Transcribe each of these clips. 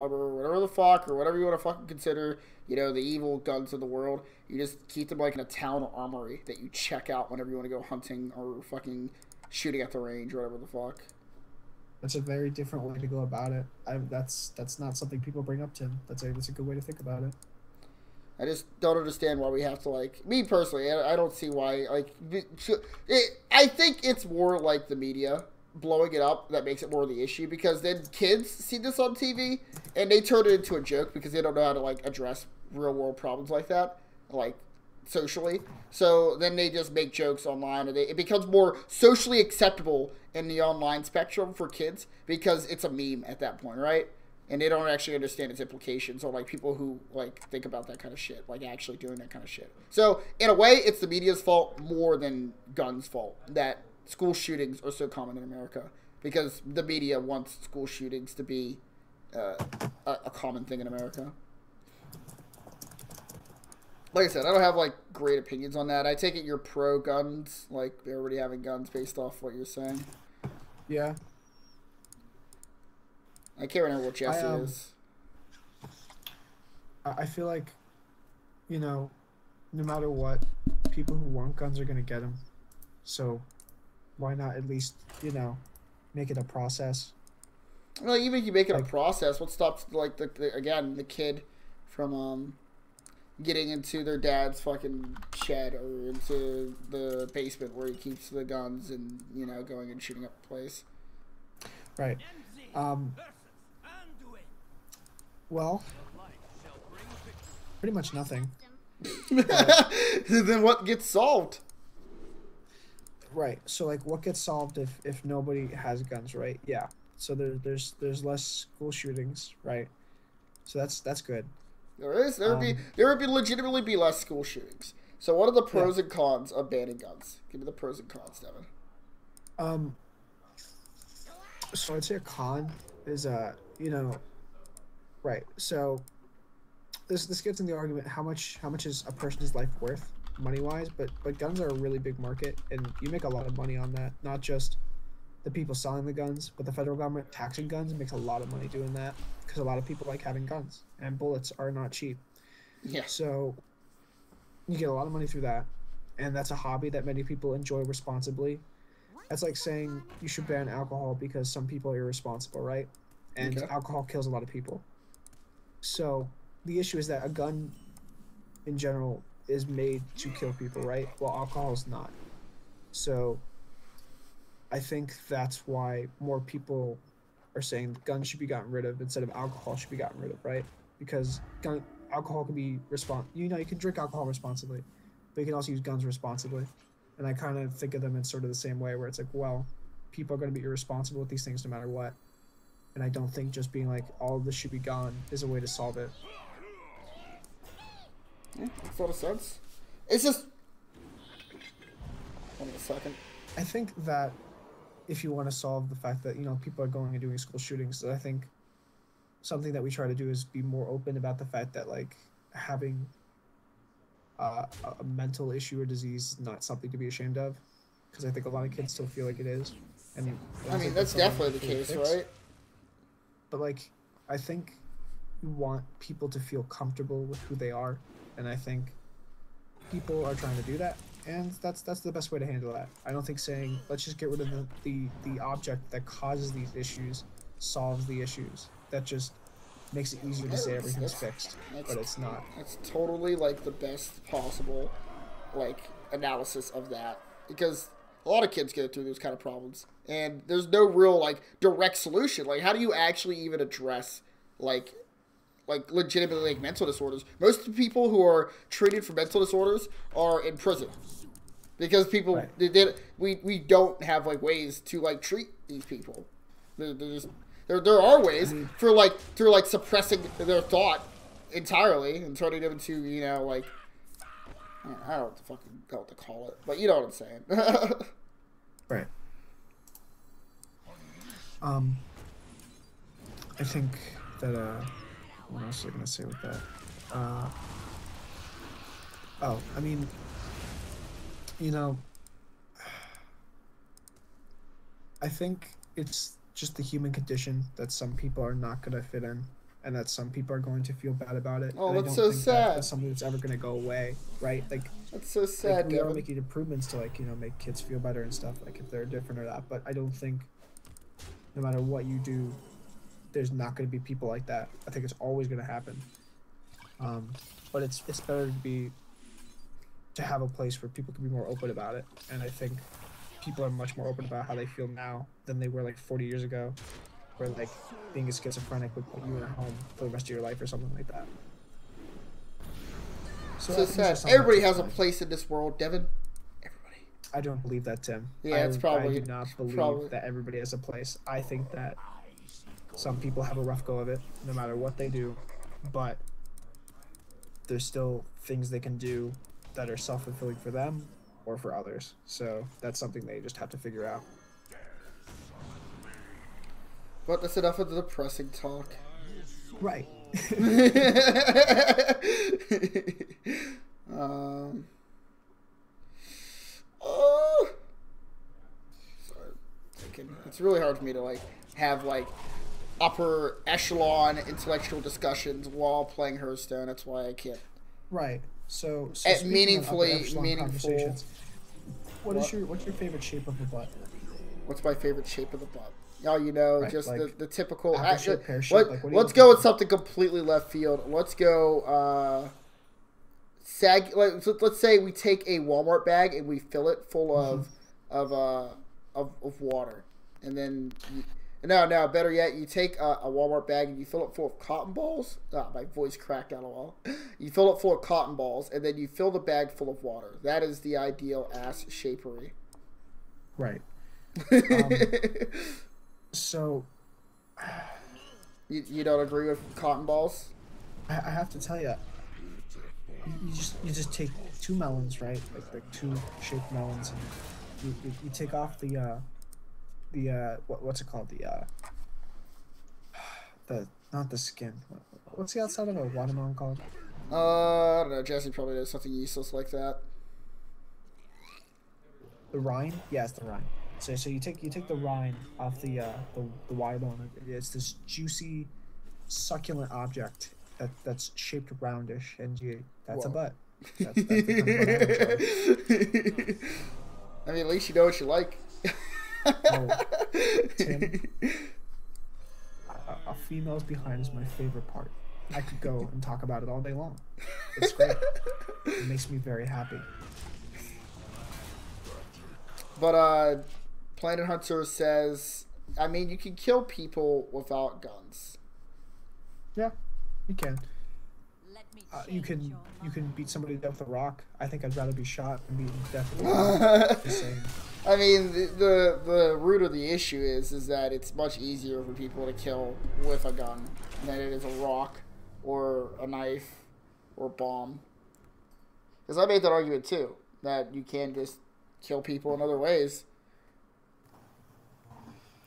or whatever the fuck, or whatever you want to fucking consider, the evil guns of the world. You just keep them like in a town armory that you check out whenever you want to go hunting or fucking shooting at the range or whatever the fuck. That's a very different way to go about it. That's not something people bring up, Tim. That's a good way to think about it. I just don't understand why we have to, like, me personally, I don't see why, like, I think it's more like the media blowing it up that makes it more of the issue, because then kids see this on TV and they turn it into a joke because they don't know how to, like, address real world problems like that, like, socially. So then they just make jokes online, and it becomes more socially acceptable in the online spectrum for kids because it's a meme at that point, right? And they don't actually understand its implications, or like people who like think about that kind of shit, like actually doing that kind of shit. So in a way, it's the media's fault more than guns' fault that school shootings are so common in America, because the media wants school shootings to be a common thing in America. Like I said, I don't have like great opinions on that. I take it you're pro guns, like they're already having guns based off what you're saying. Yeah. I can't remember what Jesse is. I feel like, no matter what, people who want guns are going to get them. So why not at least, make it a process? Well, even if you make it a process, what stops, like, the kid from getting into their dad's fucking shed or into the basement where he keeps the guns and, going and shooting up the place? Right. Well, pretty much nothing. Then what gets solved? Right. So, like, what gets solved if nobody has guns, right? Yeah. So there's less school shootings, right? So that's good. There would be legitimately be less school shootings. So what are the pros and cons of banning guns? Give me the pros and cons, Devin. So I'd say a con is right. So this gets in the argument how much is a person's life worth money wise, but guns are a really big market, and you make a lot of money on that. Not just the people selling the guns, but the federal government taxing guns makes a lot of money doing that, because a lot of people like having guns, and bullets are not cheap. Yeah. So you get a lot of money through that, and that's a hobby that many people enjoy responsibly. That's like saying you should ban alcohol because some people are irresponsible, right? And alcohol kills a lot of people. So the issue is that a gun in general is made to kill people, right? Well, alcohol is not. So I think that's why more people are saying guns should be gotten rid of instead of alcohol should be gotten rid of, right? Because alcohol can be you can drink alcohol responsibly, but you can also use guns responsibly. And I kind of think of them in sort of the same way, where it's like, well, people are going to be irresponsible with these things no matter what. And I don't think just being like, all of this should be gone is a way to solve it. Yeah, makes a lot of sense. It's just... Hold on a second. I think that if you want to solve the fact that, people are going and doing school shootings, I think something that we try to do is be more open about the fact that, like, having a mental issue or disease is not something to be ashamed of, because I think a lot of kids still feel like it is. And I mean, that's definitely the case, right? But, like, I think you want people to feel comfortable with who they are, and I think people are trying to do that, and that's the best way to handle that. I don't think saying let's just get rid of the object that causes these issues solves the issues. That just makes it easier to say everything's fixed, but it's not. It's totally, like, the best possible, like, analysis of that, because a lot of kids go through those kind of problems, and there's no real, like, direct solution. Like, how do you actually even address, like legitimately, like, mental disorders? Most of the people who are treated for mental disorders are in prison, because people we don't have, like, ways to, like, treat these people. There are ways through suppressing their thought entirely and turning them into, like, I don't know what to call it, but you know what I'm saying. Right. I think that what else was I gonna say with that? I mean, I think it's just the human condition that some people are not gonna fit in, and that some people are going to feel bad about it. Oh, and that's I don't so think sad. that's something that's ever going to go away, right? Like, That's so sad, we are Devin. making improvements to, like, you know, make kids feel better and stuff, like if they're different or that. But I don't think, no matter what you do, there's not going to be people like that. I think it's always going to happen. But it's better to have a place where people can be more open about it. And I think people are much more open about how they feel now than they were like 40 years ago, where like being a schizophrenic would put you in a home for the rest of your life or something like that. So sad. Everybody has a place in this world, Devin. Everybody. I don't believe that, Tim. Yeah, it's probably. I do not believe that everybody has a place. I think that some people have a rough go of it, no matter what they do, but there's still things they can do that are self-fulfilling for them or for others. So that's something they just have to figure out. But that's enough of the depressing talk. Right. Oh, sorry. It's really hard for me to like have like upper echelon intellectual discussions while playing Hearthstone. That's why I can't. Right. So Meaningful. What's your favorite shape of the butt? What's my favorite shape of the butt? Oh, you know, right, just like the typical. Shape, pear shape, Let's go with something completely left field. Let's go. Let's say we take a Walmart bag and we fill it full of water, and then better yet, you take a Walmart bag and you fill it full of cotton balls. My voice cracked out a while. You fill it full of cotton balls, and then you fill the bag full of water. That is the ideal ass shapery. Right. So, you don't agree with cotton balls? I have to tell you, you just take two melons, right? Like two shaped melons, and you take off the what's it called, the not the skin. What's the outside of a watermelon called? I don't know. Jesse probably does something useless like that. The rind? Yeah, it's the rind. So you take the rind off the watermelon. It's this juicy, succulent object that's shaped roundish, and that's a butt. That's the kind of butt I enjoy. I mean, at least you know what you like. Oh, Tim, a female's behind is my favorite part. I could go and talk about it all day long. It's great. It makes me very happy. But Planet Hunter says, I mean, you can kill people without guns. Yeah, you can. You can beat somebody to death with a rock. I think I'd rather be shot than beaten to death with a rock. Just saying. I mean, the root of the issue is that it's much easier for people to kill with a gun than it is a rock or a knife or a bomb. Because I made that argument too, that you can just kill people in other ways.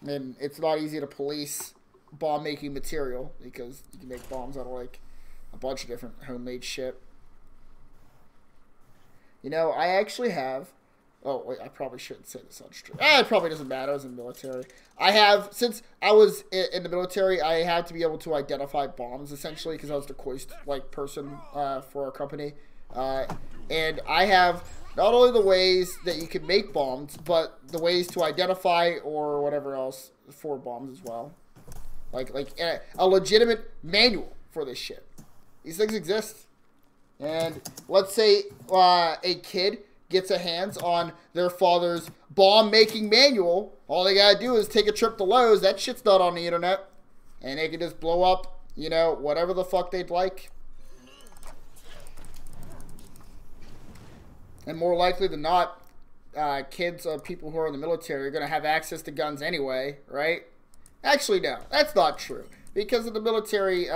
And it's not easy to police bomb-making material because you can make bombs out of, like, a bunch of different homemade shit. You know, I actually have... Oh, wait, I probably shouldn't say this on stream. It probably doesn't matter. I was in the military. Since I was in the military, I had to be able to identify bombs, essentially, because I was the coist, person for our company. And I have not only the ways that you can make bombs, but the ways to identify or whatever else for bombs as well. Like a legitimate manual for this shit. These things exist. And let's say a kid gets a hands on their father's bomb-making manual. All they gotta do is take a trip to Lowe's. That shit's not on the internet. And they can just blow up, whatever the fuck they'd like. And more likely than not, kids of people who are in the military are going to have access to guns anyway, right? Actually, no. That's not true. Because in the military,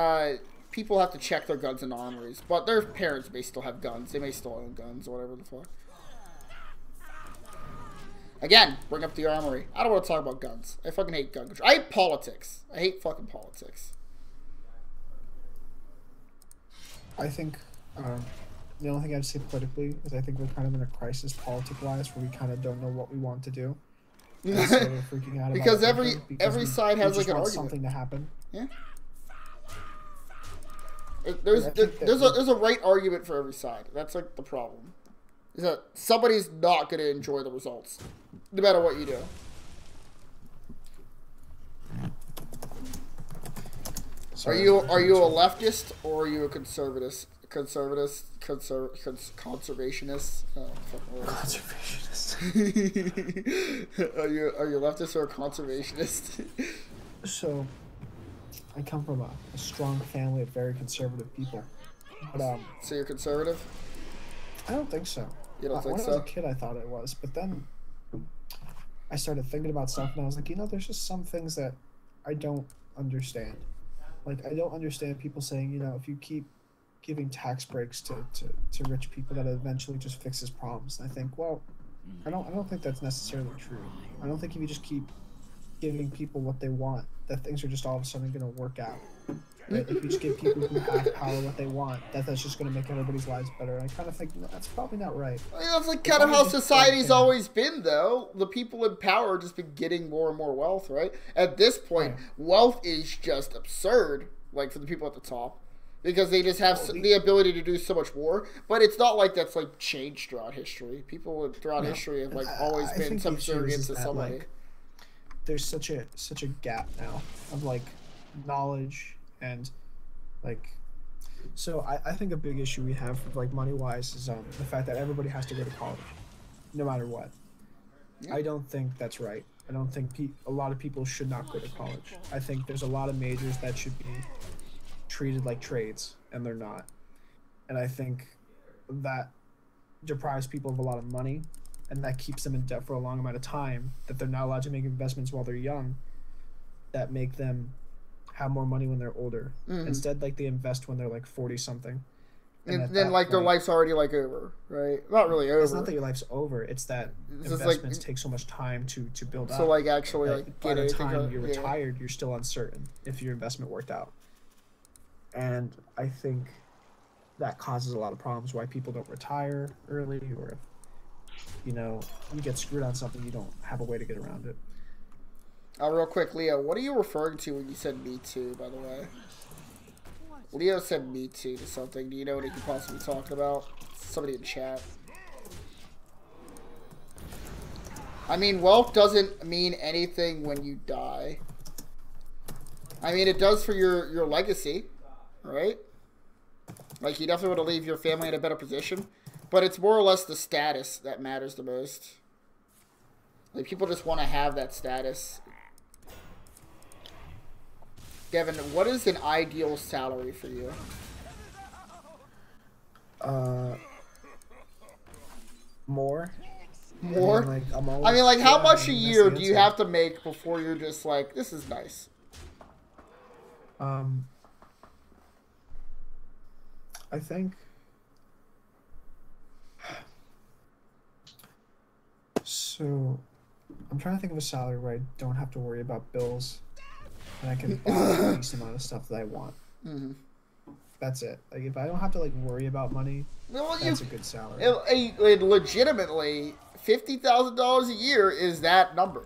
people have to check their guns in armories. But their parents may still have guns. They may still own guns or whatever the fuck. Again, bring up the armory. I don't want to talk about guns. I fucking hate gun control. I hate politics. I hate fucking politics. I think... the only thing I'd say politically is I think we're kind of in a crisis politic-wise where we kind of don't know what we want to do. So we're freaking out because about every side has like an argument. Something to happen. Yeah. There's a right argument for every side. That's like the problem. Is that somebody's not going to enjoy the results, no matter what you do. Sorry, are you a leftist or are you a conservativist? Conservationist. Oh, Conservationist. Are you leftist or a conservationist? So, I come from a strong family of very conservative people. But, so you're conservative? I don't think so. You don't think when so? I was a kid, I thought it was, but then I started thinking about stuff, and I was like, there's just some things that I don't understand. Like, I don't understand people saying, if you keep giving tax breaks to rich people, that eventually just fixes problems. And I think, well, I don't think that's necessarily true. I don't think if you just keep giving people what they want, that things are just all of a sudden going to work out. Right? If you just give people who have power what they want, that's just going to make everybody's lives better. And I kind of think that's probably not right. I mean, that's like kind of how society's always been, though. The people in power just been getting more and more wealth, right? At this point, wealth is just absurd, like for the people at the top, because they just have the ability to do so much more. But it's not like that's like changed throughout history. People throughout history have like always been subservient to somebody. Like, there's such a gap now of like knowledge. And like, so I think a big issue we have like money wise is the fact that everybody has to go to college, no matter what. Yeah. I don't think that's right. I don't think a lot of people should not go to college. I think there's a lot of majors that should be treated like trades, and they're not. And I think that deprives people of a lot of money, and that keeps them in debt for a long amount of time, that they're not allowed to make investments while they're young, that make them have more money when they're older. Instead, like, they invest when they're like 40 something, and then like their life's already like over, right? Not really over. It's not that your life's over, it's that investments take so much time to build up. So like actually like by the time you're retired, you're still uncertain if your investment worked out. And I think that causes a lot of problems, why people don't retire early, or if you get screwed on something, you don't have a way to get around it. Real quick, Leo, what are you referring to when you said Me Too, by the way? Leo said Me Too to something. Do you know what he could possibly be talking about? Somebody in chat. I mean, wealth doesn't mean anything when you die. I mean, it does for your legacy, right? Like, you definitely want to leave your family in a better position. But it's more or less the status that matters the most. Like, people just want to have that status. Devin, what is an ideal salary for you? More. More? I mean, like, how much a year do you have to make before you're just like, this is nice? I think... So, I'm trying to think of a salary where I don't have to worry about bills. And I can buy a decent amount of stuff that I want. Mm-hmm. That's it. Like, if I don't have to like worry about money, that's a good salary. Legitimately, $50,000 a year is that number.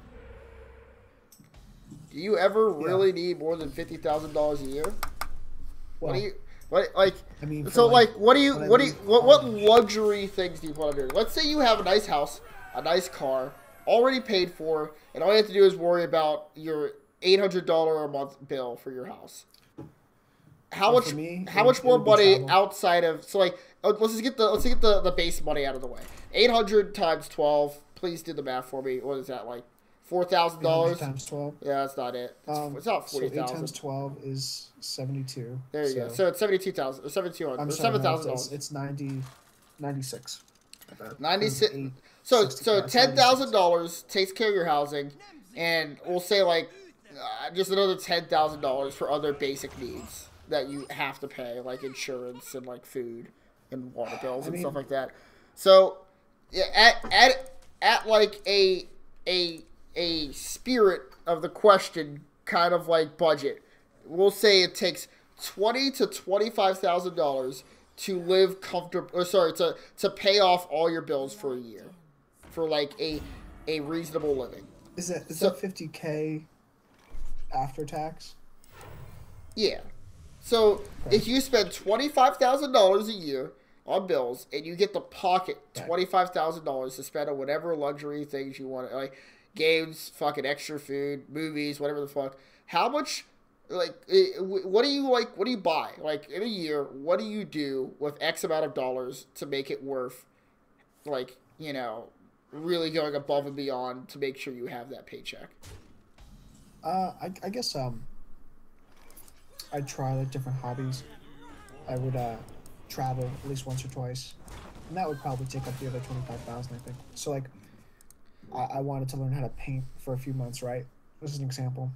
Do you ever really need more than $50,000 a year? Well, what luxury things do you want to do? Let's say you have a nice house, a nice car, already paid for, and all you have to do is worry about your $800 a month bill for your house. How much more money outside of let's get the base money out of the way. 800 times 12. Please do the math for me. What is that, like $4,000 times 12? Yeah, that's not it. It's not 40,000. So 8 times 12 is 72. There you go. So it's 72,000 or 7,200 or $7,000. It's 96. 96. So $10,000 takes care of your housing, and we'll say like just another $10,000 for other basic needs that you have to pay, like insurance and like food and water bills and stuff like that. So yeah, at like a spirit of the question kind of like budget, we'll say it takes $20,000 to $25,000 to live comfortable, or sorry, to pay off all your bills for a year, for like a reasonable living. Is that $50K after tax? Yeah. So Okay. if you spend $25,000 a year on bills and you get to pocket $25,000 to spend on whatever luxury things you want, like games, fucking extra food, movies, whatever the fuck, how much, like, what do you buy? Like, in a year, what do you do with X amount of dollars to make it worth, like, you know, really going above and beyond to make sure you have that paycheck? I guess I'd try like different hobbies. I would travel at least once or twice, and that would probably take up the other 25,000. I think. So like, I wanted to learn how to paint for a few months. Right. This is an example.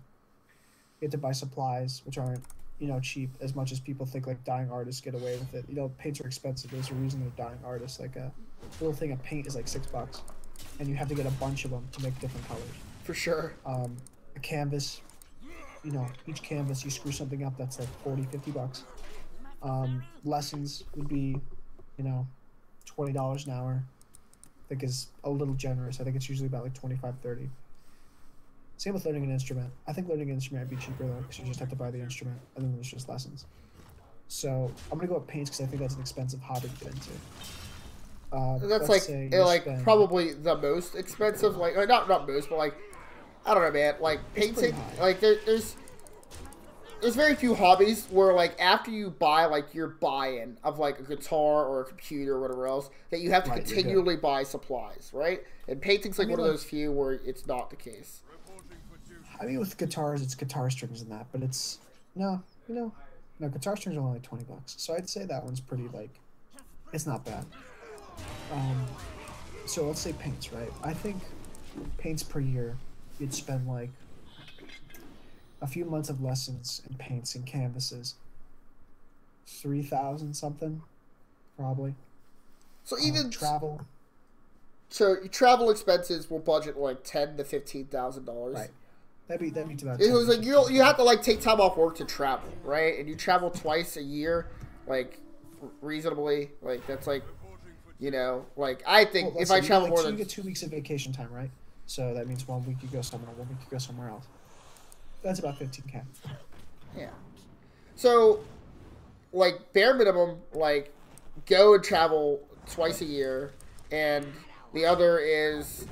You have to buy supplies, which aren't cheap as much as people think. Like dying artists get away with it. Paints are expensive. There's a reason they're dying artists. Like a little thing of paint is like $6, and you have to get a bunch of them to make different colors. For sure. A canvas, each canvas you screw something up that's like $40-50. Lessons would be, $20 an hour. I think is a little generous. I think it's usually about like 25-30. Same with learning an instrument. I think learning an instrument would be cheaper though, because you just have to buy the instrument and then there's just lessons. So I'm gonna go with paints because I think that's an expensive hobby to get into. That's like probably the most expensive, like not most, but like I don't know, man. Like painting, like there's very few hobbies where like after you buy like your buy-in of like a guitar or a computer or whatever else that you have to continually buy supplies, right? And painting's like one of those few where it's not the case. I mean, with guitars, it's guitar strings and that, but it's no, guitar strings are only like $20. So I'd say that one's pretty like, it's not bad. So let's say paints, right? I think paints per year, you'd spend like a few months of lessons and paints and canvases, 3,000 something, probably. So even travel. So your travel expenses will budget like $10,000 to $15,000. Right. That'd be about. It was like you have to like take time off work to travel, right? And you travel twice a year, like reasonably. Like that's like, like I think if I travel more than you get 2 weeks of vacation time, right? So that means 1 week you go somewhere, 1 week you go somewhere else. That's about $15,000. Yeah. So, like bare minimum, like go and travel twice a year, and the other is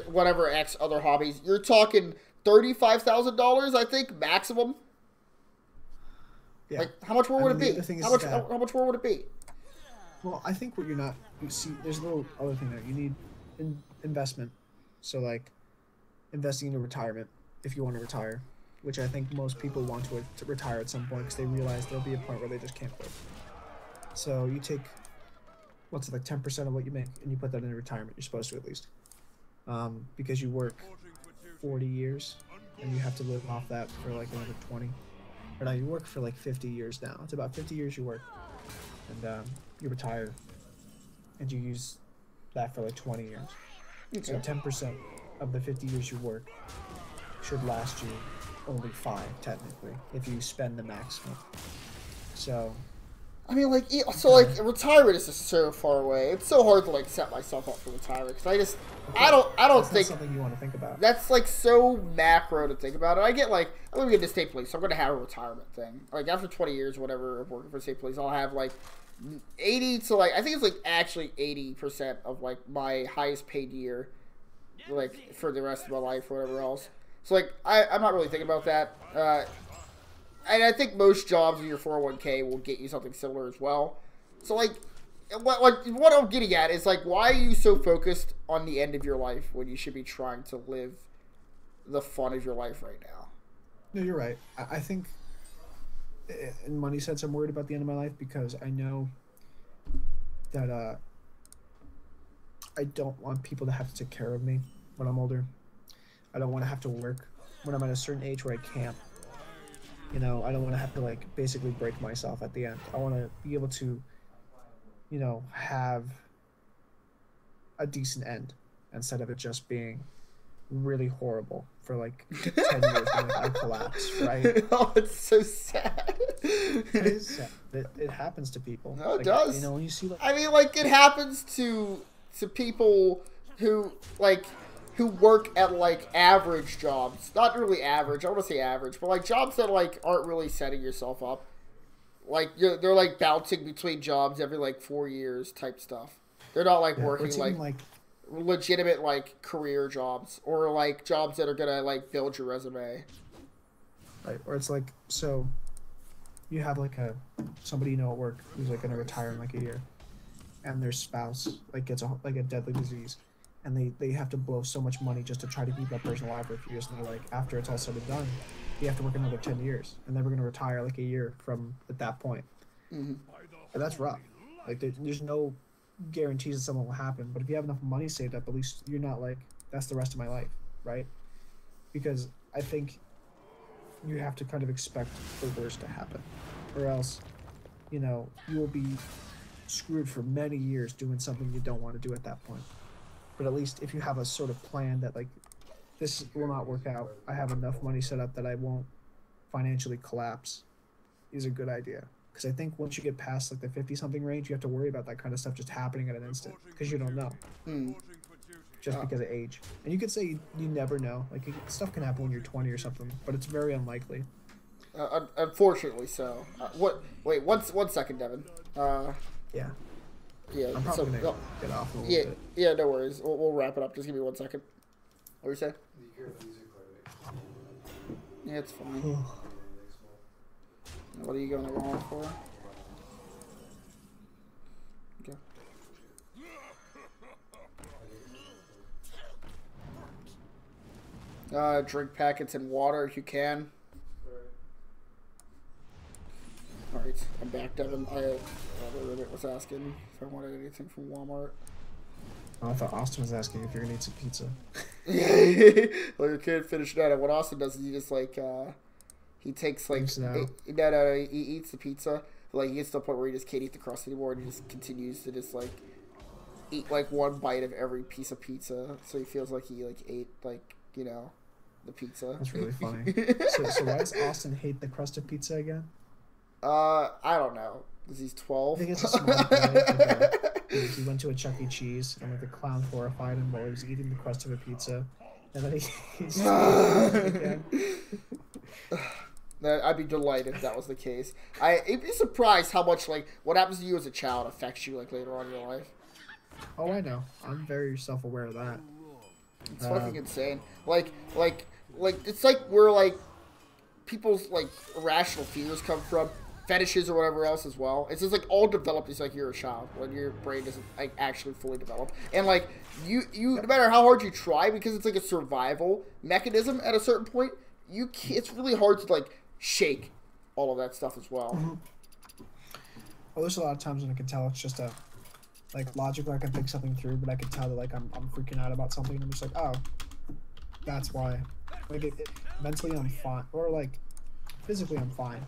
whatever X other hobbies. You're talking $35,000, I think, maximum. Yeah. Like how much more would it be? How much more would it be? Well, I think what you see, there's a little other thing there. You need investment. So like investing into retirement if you want to retire, which I think most people want to retire at some point because they realize there'll be a point where they just can't quit. So you take, what's it, like 10% of what you make and you put that into retirement. You're supposed to at least. Because you work 40 years and you have to live off that for like another 20. Or no, you work for like 50 years now. It's about 50 years you work. And you retire and you use that for like 20 years. Okay. So 10% of the 50 years you work should last you only 5, technically, if you spend the maximum. So, I mean, like, like retirement is just so far away. It's so hard to like set myself up for retirement because I don't that's think not something you want to think about. That's like so macro to think about. And I get like I'm gonna get to state police, so I'm gonna have a retirement thing. Like after 20 years, or whatever, of working for state police, I'll have like 80 to like I think it's like actually 80% of like my highest paid year, like for the rest of my life or whatever else. So like I'm not really thinking about that. And I think most jobs in your 401k will get you something similar as well. So like what I'm getting at is like why are you so focused on the end of your life when you should be trying to live the fun of your life right now? No, you're right. I think in money sense I'm worried about the end of my life because I know that I don't want people to have to take care of me when I'm older. I don't want to have to work when I'm at a certain age where I can't. I don't want to have to like basically break myself at the end. I want to be able to, have a decent end instead of it just being really horrible for like 10 years when I collapse, right? Oh, it's so sad. It is sad. It happens to people. No, it does. When you see, like, I mean, like it happens to people who work at like average jobs. Not really average. I want to say average, but like jobs that like aren't really setting yourself up like they're like bouncing between jobs every like 4 years type stuff. They're not like working like legitimate like career jobs or like jobs that are gonna like build your resume. Right, or it's like, so you have like somebody you know at work who's like gonna retire in like a year, and their spouse like gets a deadly disease, and they have to blow so much money just to try to keep that person alive for a few years, and they're like, after it's all said and done, you have to work another 10 years, and then we're gonna retire like a year from at that point. Mm-hmm. And that's rough. Like there's no guarantees that something will happen, but if you have enough money saved up, at least you're not like, that's the rest of my life, right? Because I think you have to kind of expect the worst to happen, or else, you know, you will be screwed for many years doing something you don't want to do at that point. But at least if you have a sort of plan that like, this will not work out, I have enough money set up that I won't financially collapse, is a good idea. Because I think once you get past like the 50-something range, you have to worry about that kind of stuff just happening at an instant, because you don't know. Just because of age. And you could say you never know. Like, stuff can happen when you're 20 or something, but it's very unlikely. Unfortunately so. Wait, one second, Devin. Yeah. Yeah, I'm probably gonna get off a little bit. Yeah, no worries. We'll wrap it up. Just give me 1 second. What were you saying? Yeah, it's fine. What are you going to go on for? Drink packets and water if you can. Alright, I'm back, Devin. The roommate was asking if I wanted anything from Walmart. Oh, I thought Austin was asking if you're gonna eat some pizza. Well, your kid finished that. And what Austin does is he just like, he takes like, he eats the pizza. Like, he gets to the point where he just can't eat the crust anymore, and he just continues to just like eat like one bite of every piece of pizza. So he feels like he like ate like, you know, the pizza. That's really funny. So why does Austin hate the crust of pizza again? I don't know. Because he's 12. I think it's a smart guy. He went to a Chuck E. Cheese, and like the clown horrified him while he was eating the crust of a pizza, and then he's again. I'd be delighted if that was the case. I'd be surprised how much like what happens to you as a child affects you like later on in your life. Oh, I know. I'm very self-aware of that. It's fucking insane. Like it's like where like people's like irrational fears come from, fetishes or whatever else as well. It's just like all developed as like you're a child when your brain doesn't like actually fully develop. And like you no matter how hard you try, because it's like a survival mechanism at a certain point, it's really hard to like shake all of that stuff as well. Mm-hmm. Well, there's a lot of times when I can tell it's just a like logically I can think something through, but I can tell that like I'm freaking out about something. And I'm just like, oh, that's why. Like mentally I'm fine, or like physically I'm fine.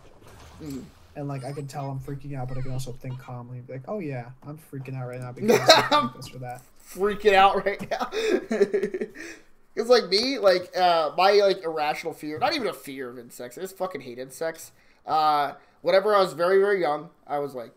Mm-hmm. And like I can tell I'm freaking out, but I can also think calmly and be like, oh yeah, I'm freaking out right now because I'm this or that. Freaking out right now. It's like me, like my like irrational fear, not even a fear of insects. I just fucking hate insects. Whenever I was very, very young, I was like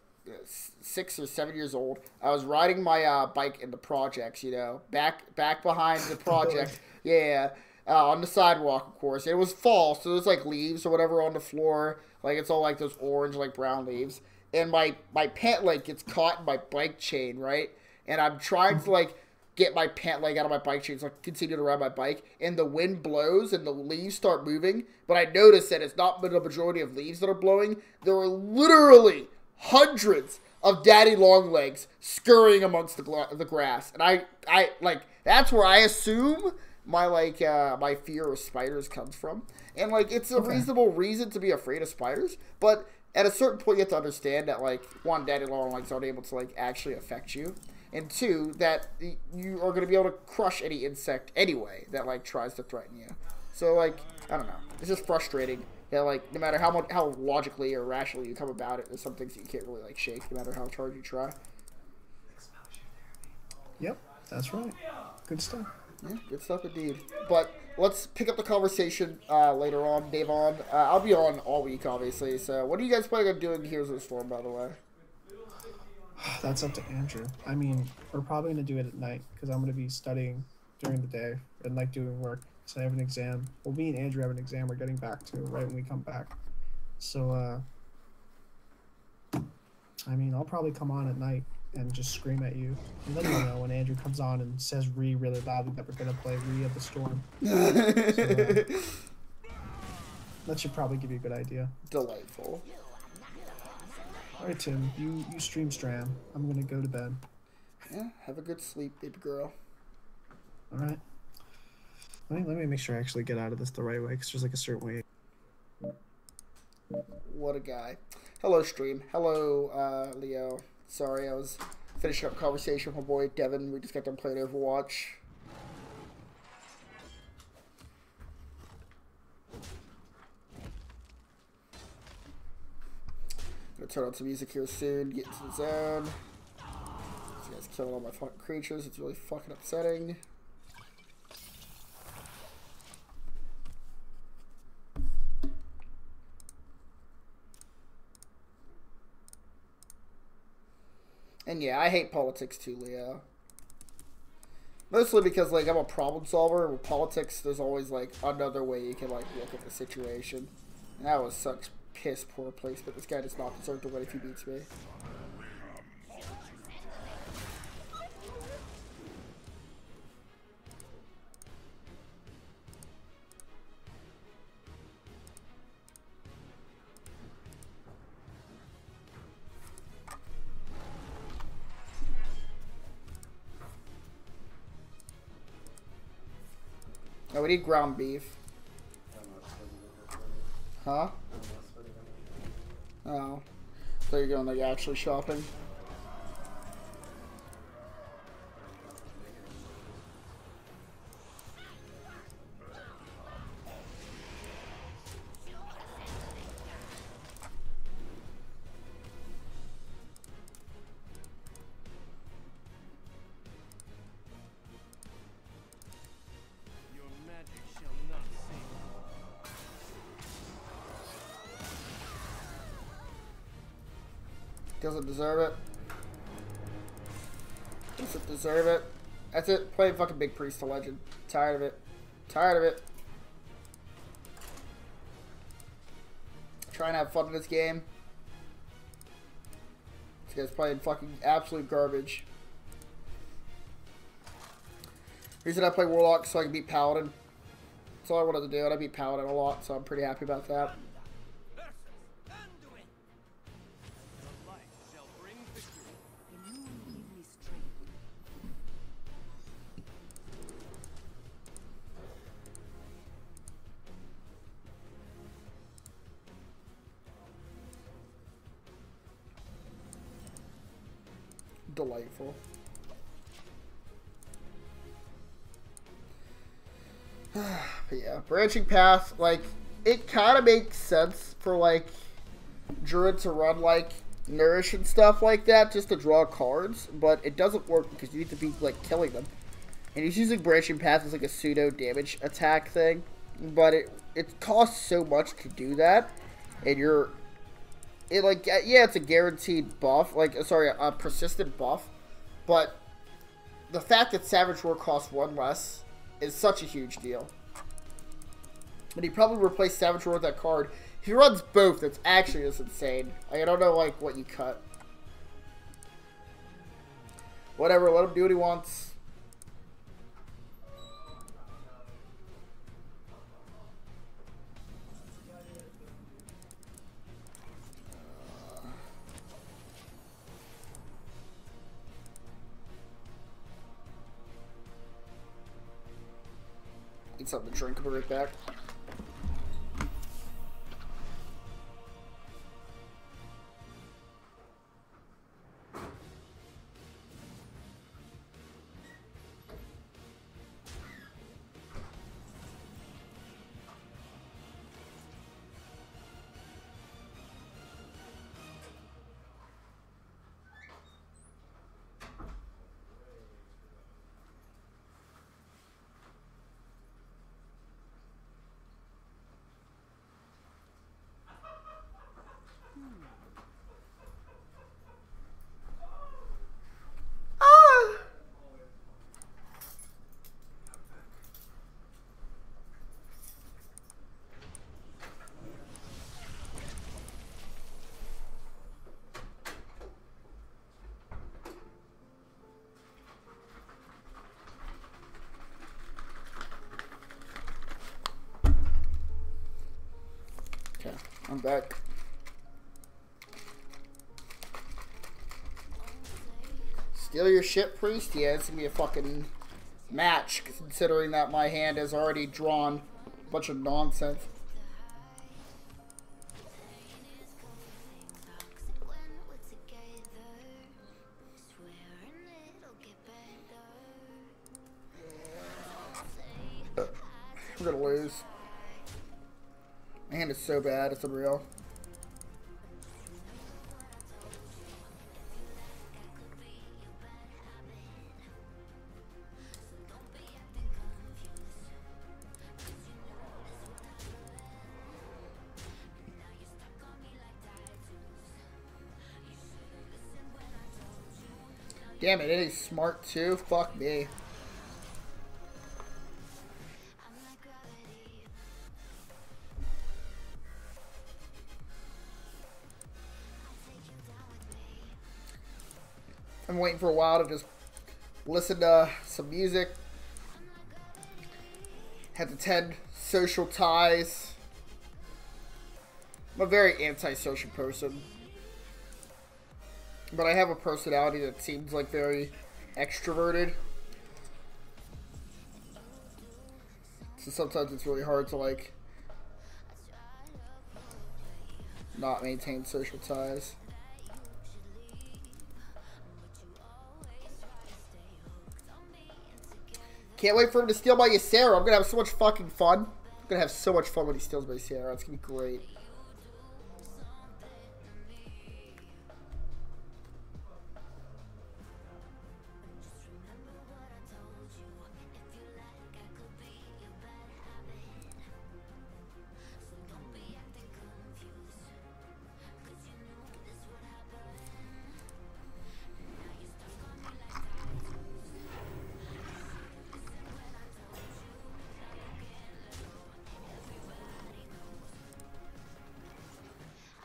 6 or 7 years old. I was riding my bike in the projects, you know, back behind the project. Yeah. On the sidewalk, of course. It was fall, so there's like leaves or whatever on the floor. Like it's all like those orange, like brown leaves. And my pant leg gets caught in my bike chain, right? And I'm trying to like get my pant leg out of my bike chain so I can continue to ride my bike. And the wind blows and the leaves start moving. But I notice that it's not the majority of leaves that are blowing. There are literally hundreds of daddy long legs scurrying amongst the grass. And I like, that's where I assume my like my fear of spiders comes from. And like it's a reasonable reason to be afraid of spiders, but at a certain point you have to understand that like one, daddy long legs aren't able to like actually affect you, and two, that you are going to be able to crush any insect anyway that like tries to threaten you. So like I don't know, it's just frustrating that like no matter how logically or rationally you come about it, there's some things that you can't really like shake no matter how hard you try. Yep, that's right. Good stuff. Yeah, good stuff indeed. But let's pick up the conversation later on, Davon. I'll be on all week, obviously. So what are you guys planning on doing Heroes of the Storm, by the way? That's up to Andrew. I mean, we're probably going to do it at night because I'm going to be studying during the day and like doing work. So I have an exam. Well, me and Andrew have an exam we're getting back to right when we come back. So I mean, I'll probably come on at night and just scream at you. And then you'll know when Andrew comes on and says Re really loudly that we're going to play Re of the Storm. So, that should probably give you a good idea. Delightful. Alright, Tim, you stream Stram. I'm going to go to bed. Yeah, have a good sleep, baby girl. Alright. Let me make sure I actually get out of this the right way, because there's like a certain way. What a guy. Hello, stream. Hello, Leo. Sorry, I was finishing up conversation with my boy Devin. We just got done playing Overwatch. Gonna turn on some music here soon, get into the zone. This guy's killing all my fucking creatures. It's really fucking upsetting. And yeah, I hate politics too, Leo. Mostly because, like, I'm a problem solver. With politics, there's always, like, another way you can, like, look at the situation. And that was such piss poor placement. This guy does not deserve to win if he beats me. Oh, we need ground beef. Huh? Oh. So you're going, like, actually shopping? Doesn't deserve it. Doesn't deserve it. That's it. Play fucking Big Priest to Legend. Tired of it. Tired of it. Try and have fun in this game. This guy's playing fucking absolute garbage. Reason I play Warlock so I can beat Paladin. That's all I wanted to do, and I beat Paladin a lot, so I'm pretty happy about that. Delightful. But yeah, branching path, like, it kind of makes sense for, like, Druid to run, like, Nourish and stuff like that, just to draw cards, but it doesn't work because you need to be, like, killing them. And he's using branching path as, like, a pseudo damage attack thing, but it costs so much to do that, and like, yeah, it's a guaranteed buff, like, sorry, a persistent buff, but the fact that Savage Roar costs one less is such a huge deal. And he probably replaced Savage Roar with that card. If he runs both, that's actually just insane. Like, I don't know, like, what you cut. Whatever, let him do what he wants. Need something to drink. I'll be right back. I'm back. Steal your shit, Priest? Yeah, it's gonna be a fucking match, considering that my hand has already drawn a bunch of nonsense. We're gonna lose. My hand is so bad, it's unreal. Damn it, he's smart too? Fuck me. I'm waiting for a while to just listen to some music. Had to tend social ties. I'm a very antisocial person. But I have a personality that seems like very extroverted. So sometimes it's really hard to like not maintain social ties. Can't wait for him to steal my Ysera. I'm gonna have so much fucking fun. I'm gonna have so much fun when he steals my Ysera. It's gonna be great.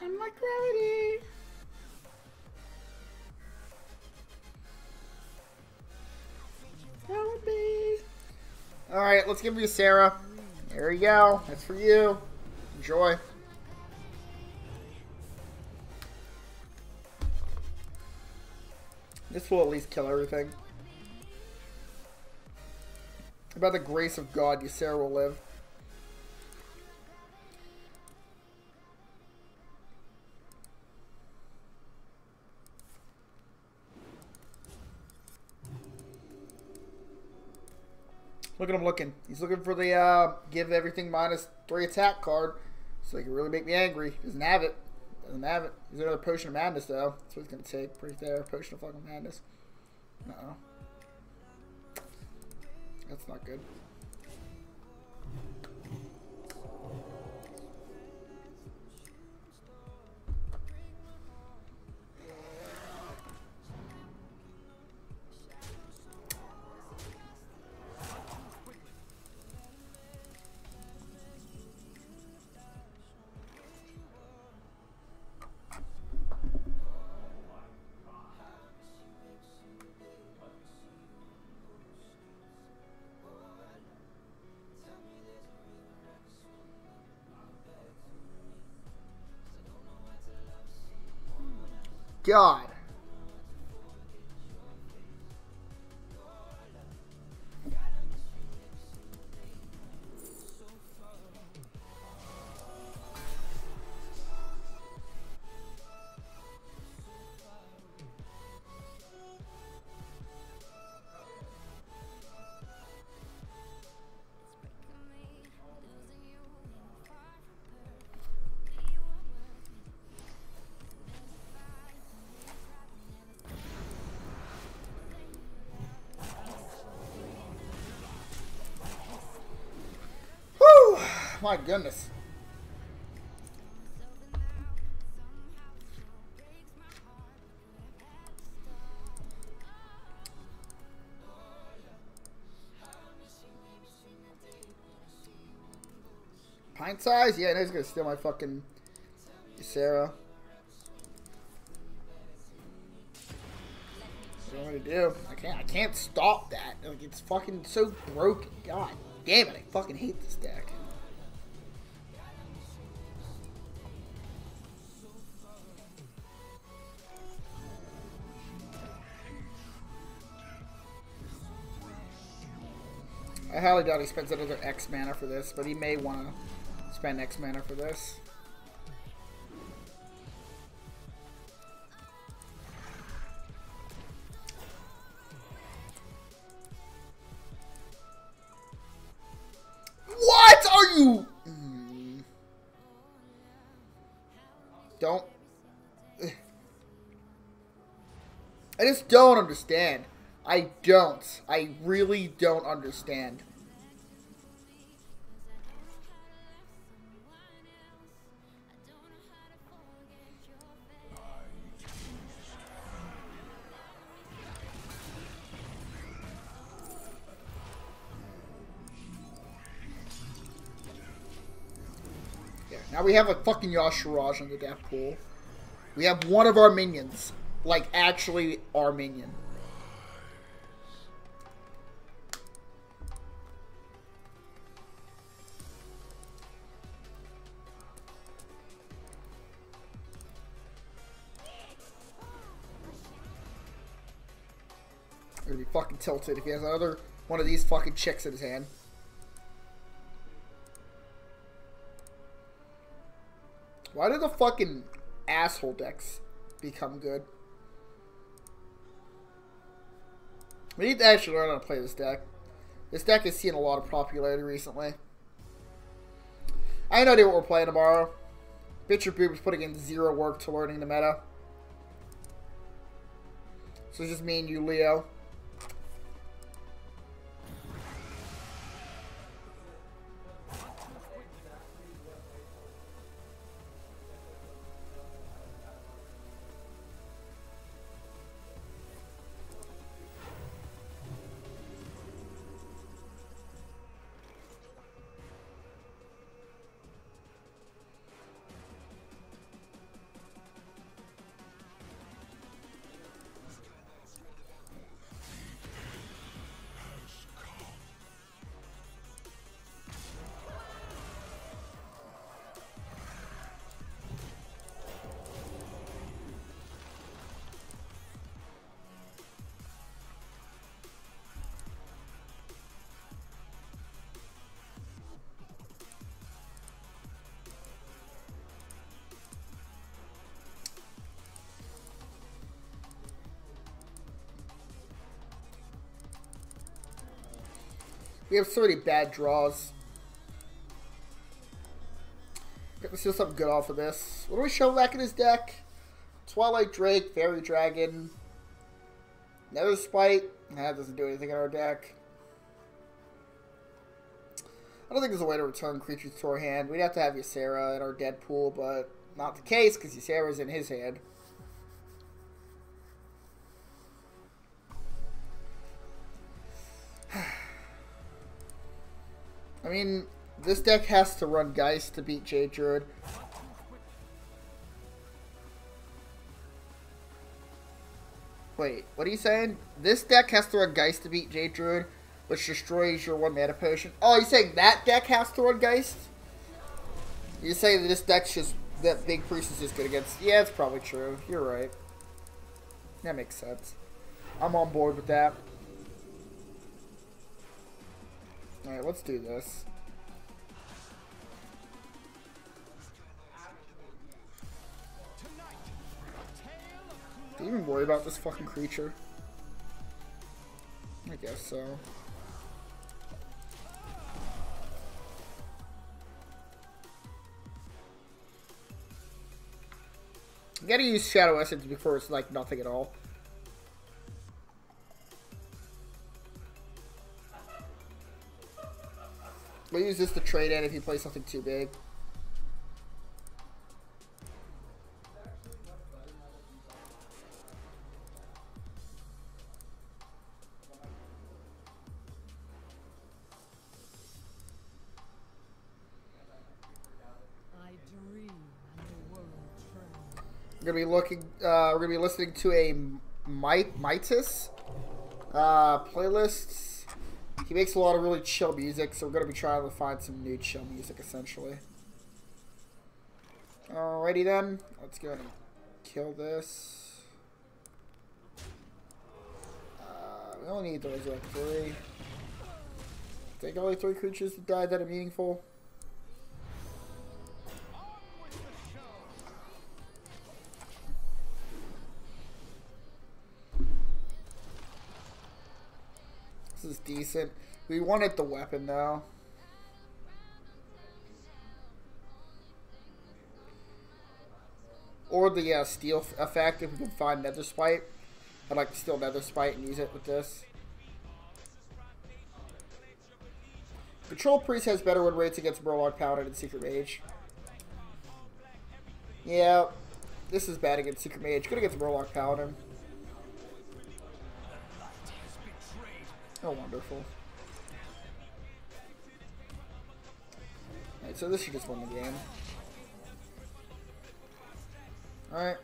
I'm like gravity. That would be. Alright, let's give you Sarah. There you go. That's for you. Enjoy. This will at least kill everything. By the grace of God, Ysera will live. Look at him looking. He's looking for the give everything -3 attack card, so he can really make me angry. He doesn't have it. Doesn't have it. He's another Potion of Madness though. That's what he's gonna take right there. Potion of fucking Madness. Uh-oh. That's not good. God. My goodness. Pint size? Yeah, he's gonna steal my fucking Ysera. What do I do? I can't stop that. Like, it's fucking so broken. God damn it, I fucking hate this deck. I highly doubt he spends another X mana for this, but he may want to spend X mana for this. What are you? Don't. I just don't understand. I don't. I really don't understand. Yeah, now we have a fucking Yashiraj in the death pool. We have one of our minions. Like, actually our minion. I'm gonna be fucking tilted if he has another one of these fucking chicks in his hand. Why did the fucking asshole decks become good? We need to actually learn how to play this deck. This deck has seen a lot of popularity recently. I have no idea what we're playing tomorrow. Bitcher Boob is putting in 0 work to learning the meta. So it's just me and you, Leo. We have so many bad draws. Let's do something good off of this. What do we show back in his deck? Twilight Drake, Fairy Dragon, Nether Spite. That doesn't do anything in our deck. I don't think there's a way to return creatures to our hand. We'd have to have Ysera in our dead pool, but not the case because Ysera's in his hand. I mean, this deck has to run Geist to beat Jade Druid. Wait, what are you saying? This deck has to run Geist to beat Jade Druid, which destroys your 1 mana potion. Oh, you're saying that deck has to run Geist? You're saying that this deck's just, that Big Priest is just good against... Yeah, it's probably true. You're right. That makes sense. I'm on board with that. Alright, let's do this. Do you even worry about this fucking creature? I guess so. You gotta use Shadow Essence before it's like nothing at all. We'll use this to trade in if you play something too big. We're gonna be looking. We're gonna be listening to a Mitis playlists. He makes a lot of really chill music, so we're going to be trying to find some new chill music, essentially. Alrighty then, let's go ahead and kill this. We only need those like 3. I think only 3 creatures died that are meaningful. This is decent. We wanted the weapon now. Or the steal effect if we can find Nether Spite. I'd like to steal Nether Spite and use it with this. Control Priest has better win rates against Murloc Paladin and Secret Mage. Yeah, this is bad against Secret Mage. Good against Murloc Paladin. Oh, wonderful. Alright, so this should just win the game. Alright.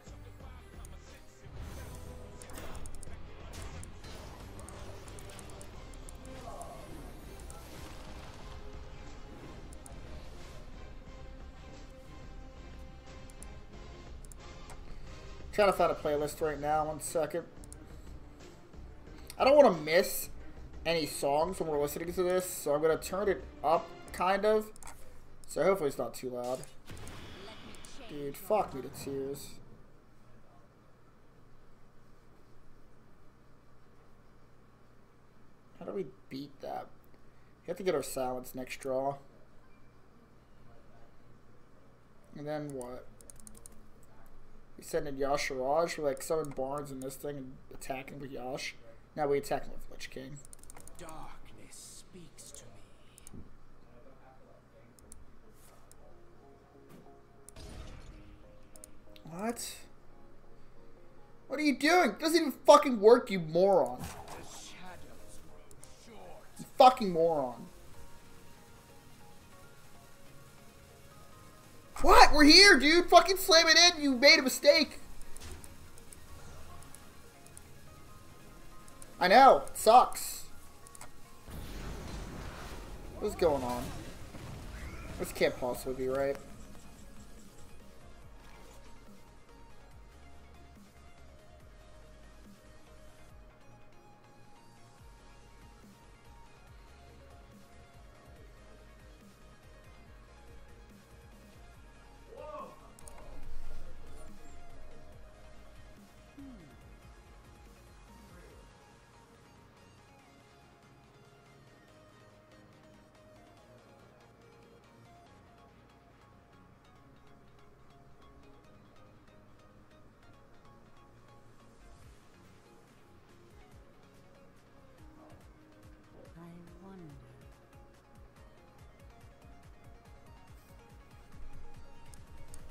Trying to find a playlist right now. 1 second. I don't want to miss any songs when we're listening to this, so I'm going to turn it up, kind of. So hopefully it's not too loud. Dude, fuck me to tears. How do we beat that? We have to get our silence next draw. And then what? We send in Yasharaj. We like summon Barnes in this thing and attacking with Yash. Now we attack him with Lich King. Darkness speaks to me. What? What are you doing? It doesn't even fucking work, you moron. The shadows grow short. You fucking moron. What? We're here, dude. Fucking slam it in. You made a mistake. I know. It sucks. What's going on? This can't possibly be right.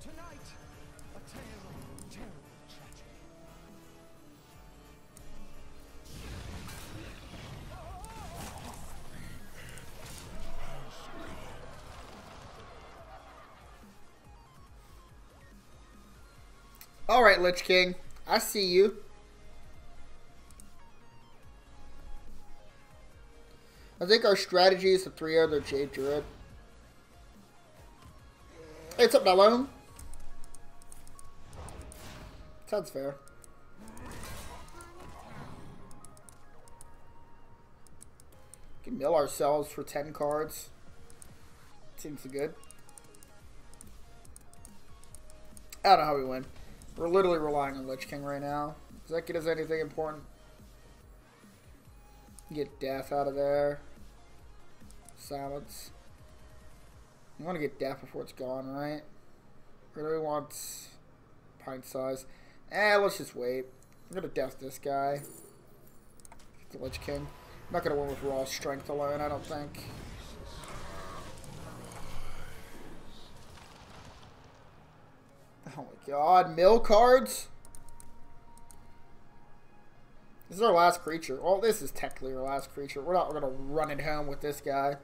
Tonight, a tale of terrible tragedy. Alright, Lich King. I see you. I think our strategy is to 3-0 their Jade Druid. Hey, what's up, Mellow? Sounds fair. We can mill ourselves for 10 cards. Seems good. I don't know how we win. We're literally relying on Lich King right now. Does that get us anything important? Get Death out of there. Silence. We want to get Death before it's gone, right? Or do we want Pint Size? Let's just wait. I'm going to Death this guy. Get the Lich King. I'm not going to win with raw strength alone, I don't think. Oh my god, mill cards? This is our last creature. Well, this is technically our last creature. We're not going to run it home with this guy.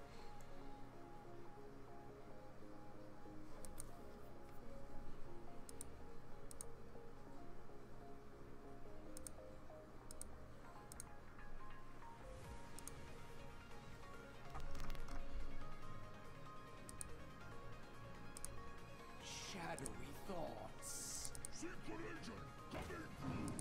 Shadowy thoughts. Secret agent coming.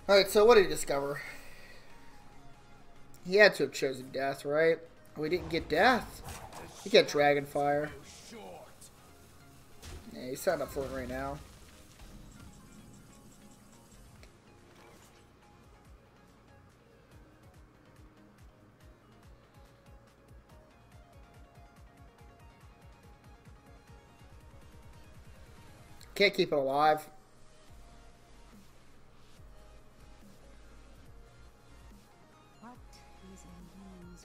Alright, so what did he discover? He had to have chosen death, right? We didn't get death. He got Dragonfire. Yeah, he's signed up for it right now. Can't keep it alive. What is a man's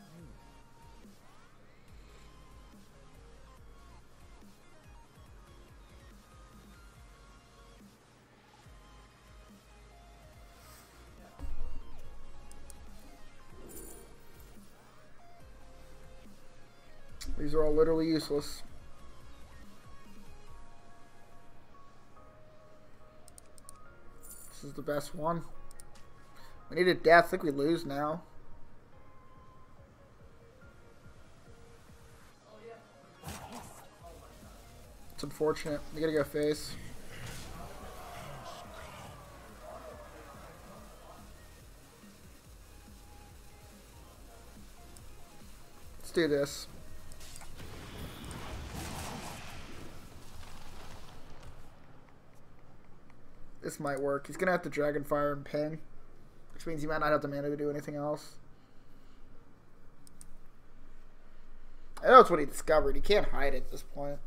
will? These are all literally useless. This is the best one. We needed death. I think we lose now. It's unfortunate. You gotta go face. Let's do this. This might work. He's gonna have to Dragonfire and ping, which means he might not have the mana to do anything else. I know it's what he discovered. He can't hide it at this point.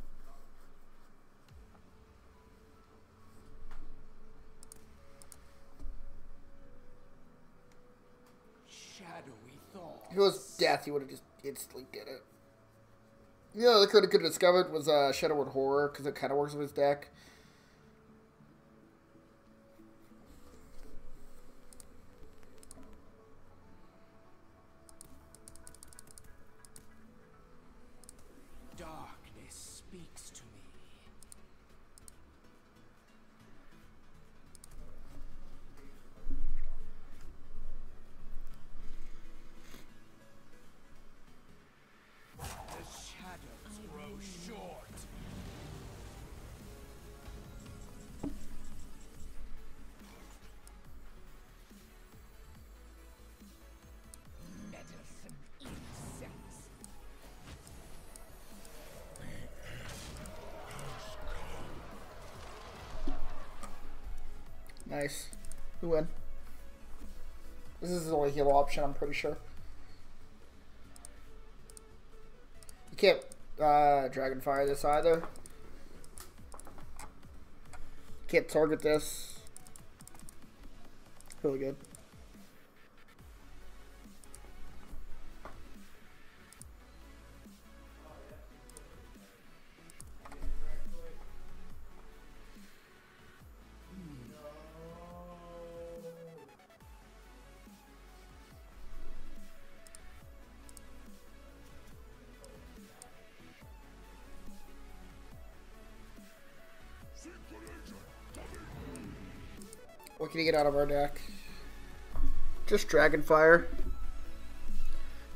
Shadowy thought. If it was death, he would have just instantly did it. You know, the card he could have discovered was Shadowwood Horror, because it kind of works with his deck. Darkness speaks to me. The shadows grow short. Medicine insects. Nice. We win. This is the only heal option, I'm pretty sure. You can't Dragonfire this either. Can't target this. Really good. What can you get out of our deck? Just Dragonfire.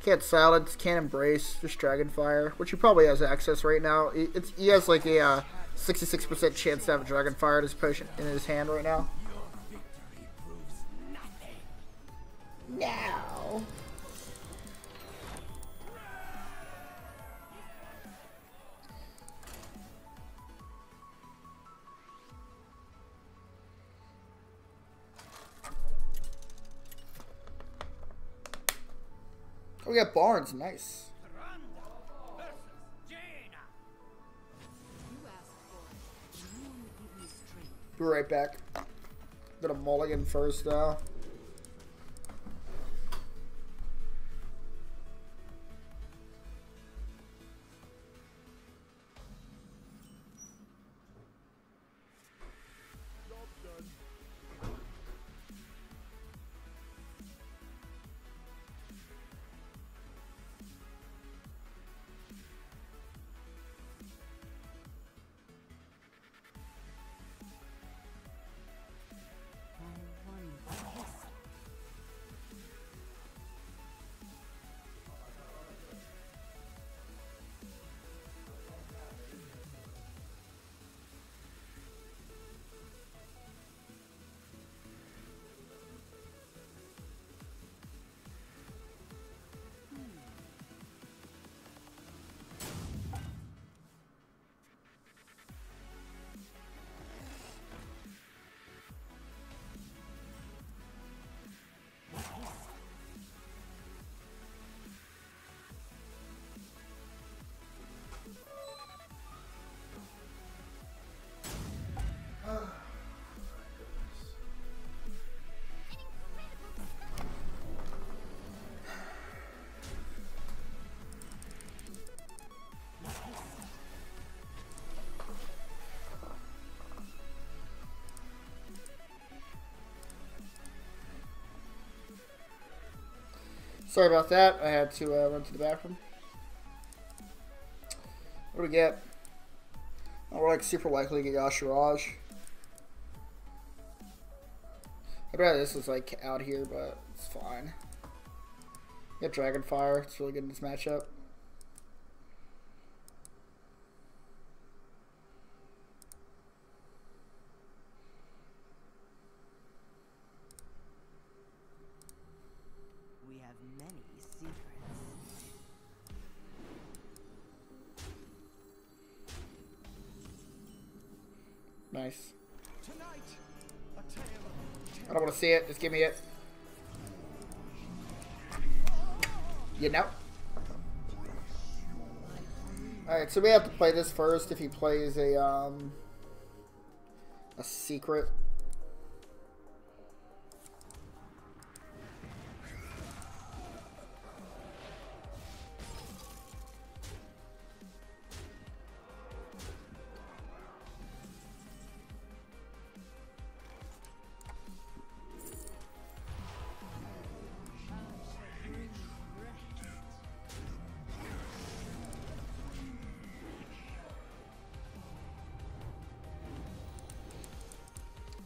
Can't Silence, can't Embrace, just Dragonfire, which he probably has access right now. He has like a 66% chance to have a Dragonfire in his potion in his hand right now. Your victory proves nothing. Now. Oh, we got Barnes, nice. Be right back. Gonna mulligan first though. Sorry about that. I had to run to the bathroom. What do we get? Oh, we're like super likely to get Yashiraj. I'd rather this was like out here, but it's fine. Get Dragonfire. It's really good in this matchup. We have many secrets. Nice. Tonight, a tale of I don't want to see it. Just give me it. You know. Alright, so we have to play this first if he plays a secret.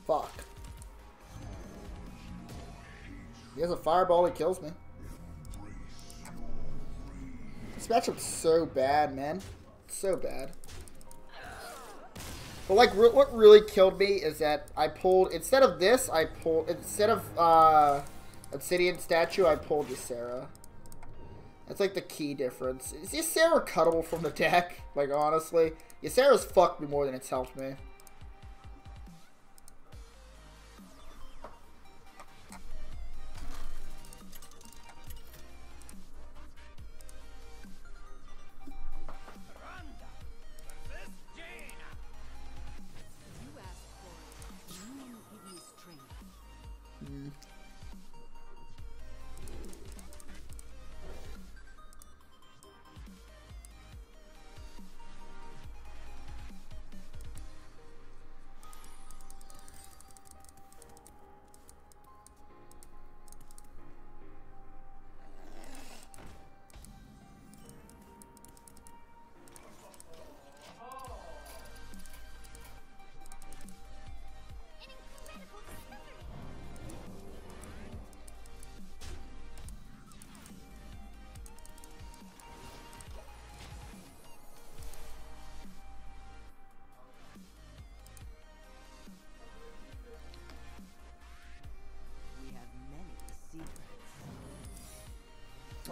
Fuck. He has a fireball, he kills me. This matchup's so bad, man. So bad. But like, what really killed me is that I pulled, instead of Obsidian Statue, I pulled Ysera. That's like the key difference. Is Ysera cuttable from the deck? Like, honestly. Ysera's fucked me more than it's helped me.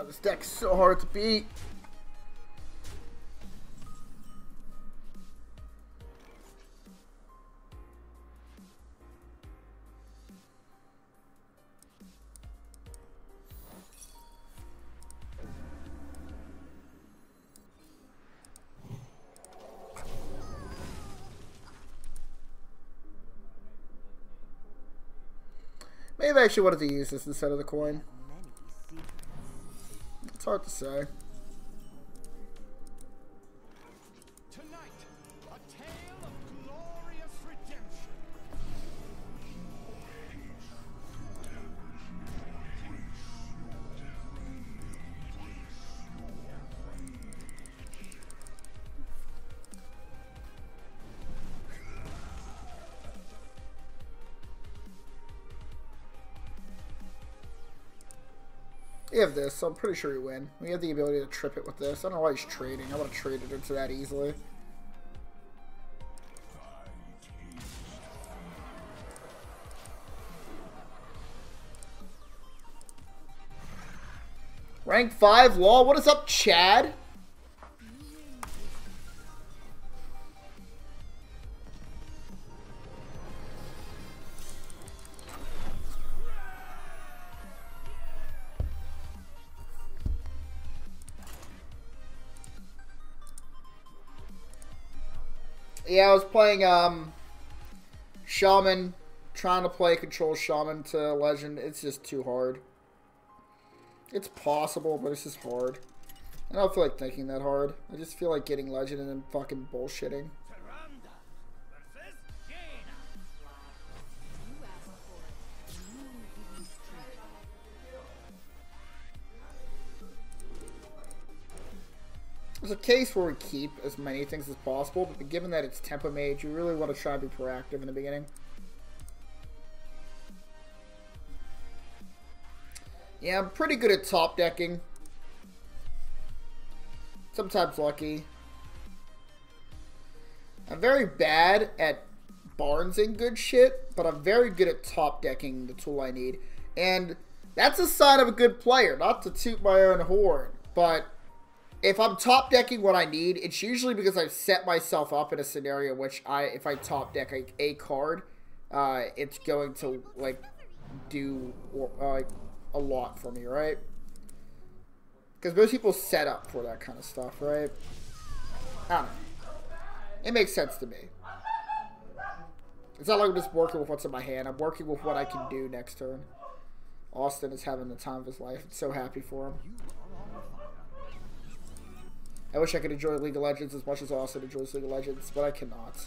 Oh, this deck's so hard to beat. Maybe I actually wanted to use this instead of the coin. It's hard to say. tonight, a tale of glorious redemption. We have this, so I'm pretty sure we win. We have the ability to trip it with this. I don't know why he's trading. I want to trade it into that easily. Rank 5 law. What is up, Chad? Yeah, I was playing Shaman, trying to play Control Shaman to Legend. It's just too hard. It's possible, but it's just hard. I don't feel like thinking that hard. I just feel like getting Legend and then fucking bullshitting. There's a case where we keep as many things as possible, but given that it's Tempo Mage, you really want to try to be proactive in the beginning. Yeah, I'm pretty good at top decking. Sometimes lucky. I'm very bad at barnsing good shit, but I'm very good at top decking the tool I need. And that's a sign of a good player, not to toot my own horn, but if I'm top decking what I need, it's usually because I've set myself up in a scenario in which if I top deck a card, it's going to like do a lot for me, right? Because most people set up for that kind of stuff, right? I don't know. It makes sense to me. It's not like I'm just working with what's in my hand. I'm working with what I can do next turn. Austin is having the time of his life. I'm so happy for him. I wish I could enjoy League of Legends as much as Austin enjoys League of Legends, but I cannot.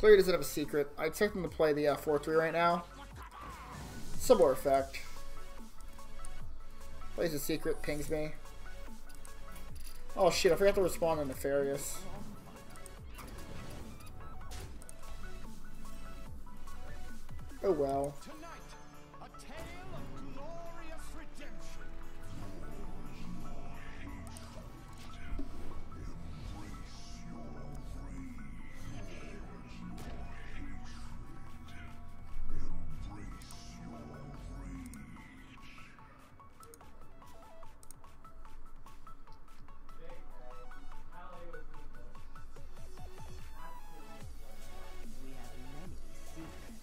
Clearly doesn't have a secret. I expect him to play the 4-3 right now. Similar effect. Plays a secret, pings me. Oh shit, I forgot to respond to Nefarious. Oh well. Tonight, a tale of glorious redemption. We have many secrets.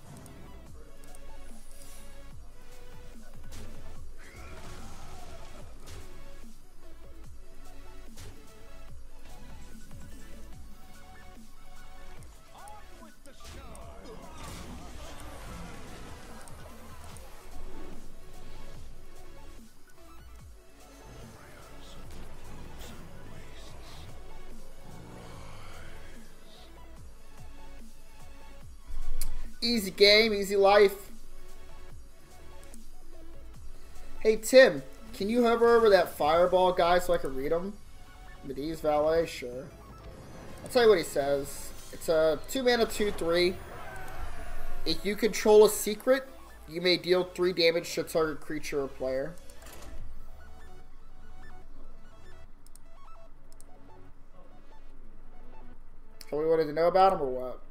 On with the show. Easy game, easy life. Hey Tim, can you hover over that fireball guy so I can read him? Medivh's Valet, sure. I'll tell you what he says. It's a 2-mana 2/3. If you control a secret, you may deal 3 damage to target creature or player. So we wanted to know about him or what?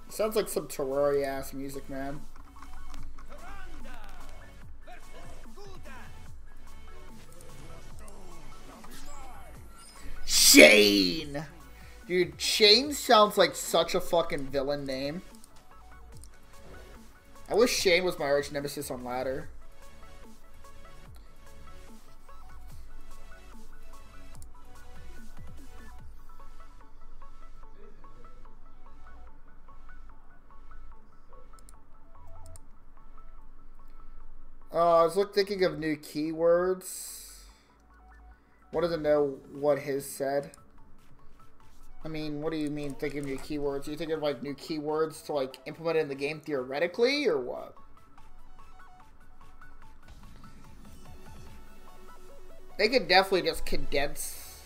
Sounds like some Terraria ass music, man. Shane! Dude, Shane sounds like such a fucking villain name. I wish Shane was my arch nemesis on ladder. I was thinking of new keywords. Wanted to know what his said. I mean, what do you mean thinking of new keywords? Are you thinking of like new keywords to like implement in the game theoretically or what? They could definitely just condense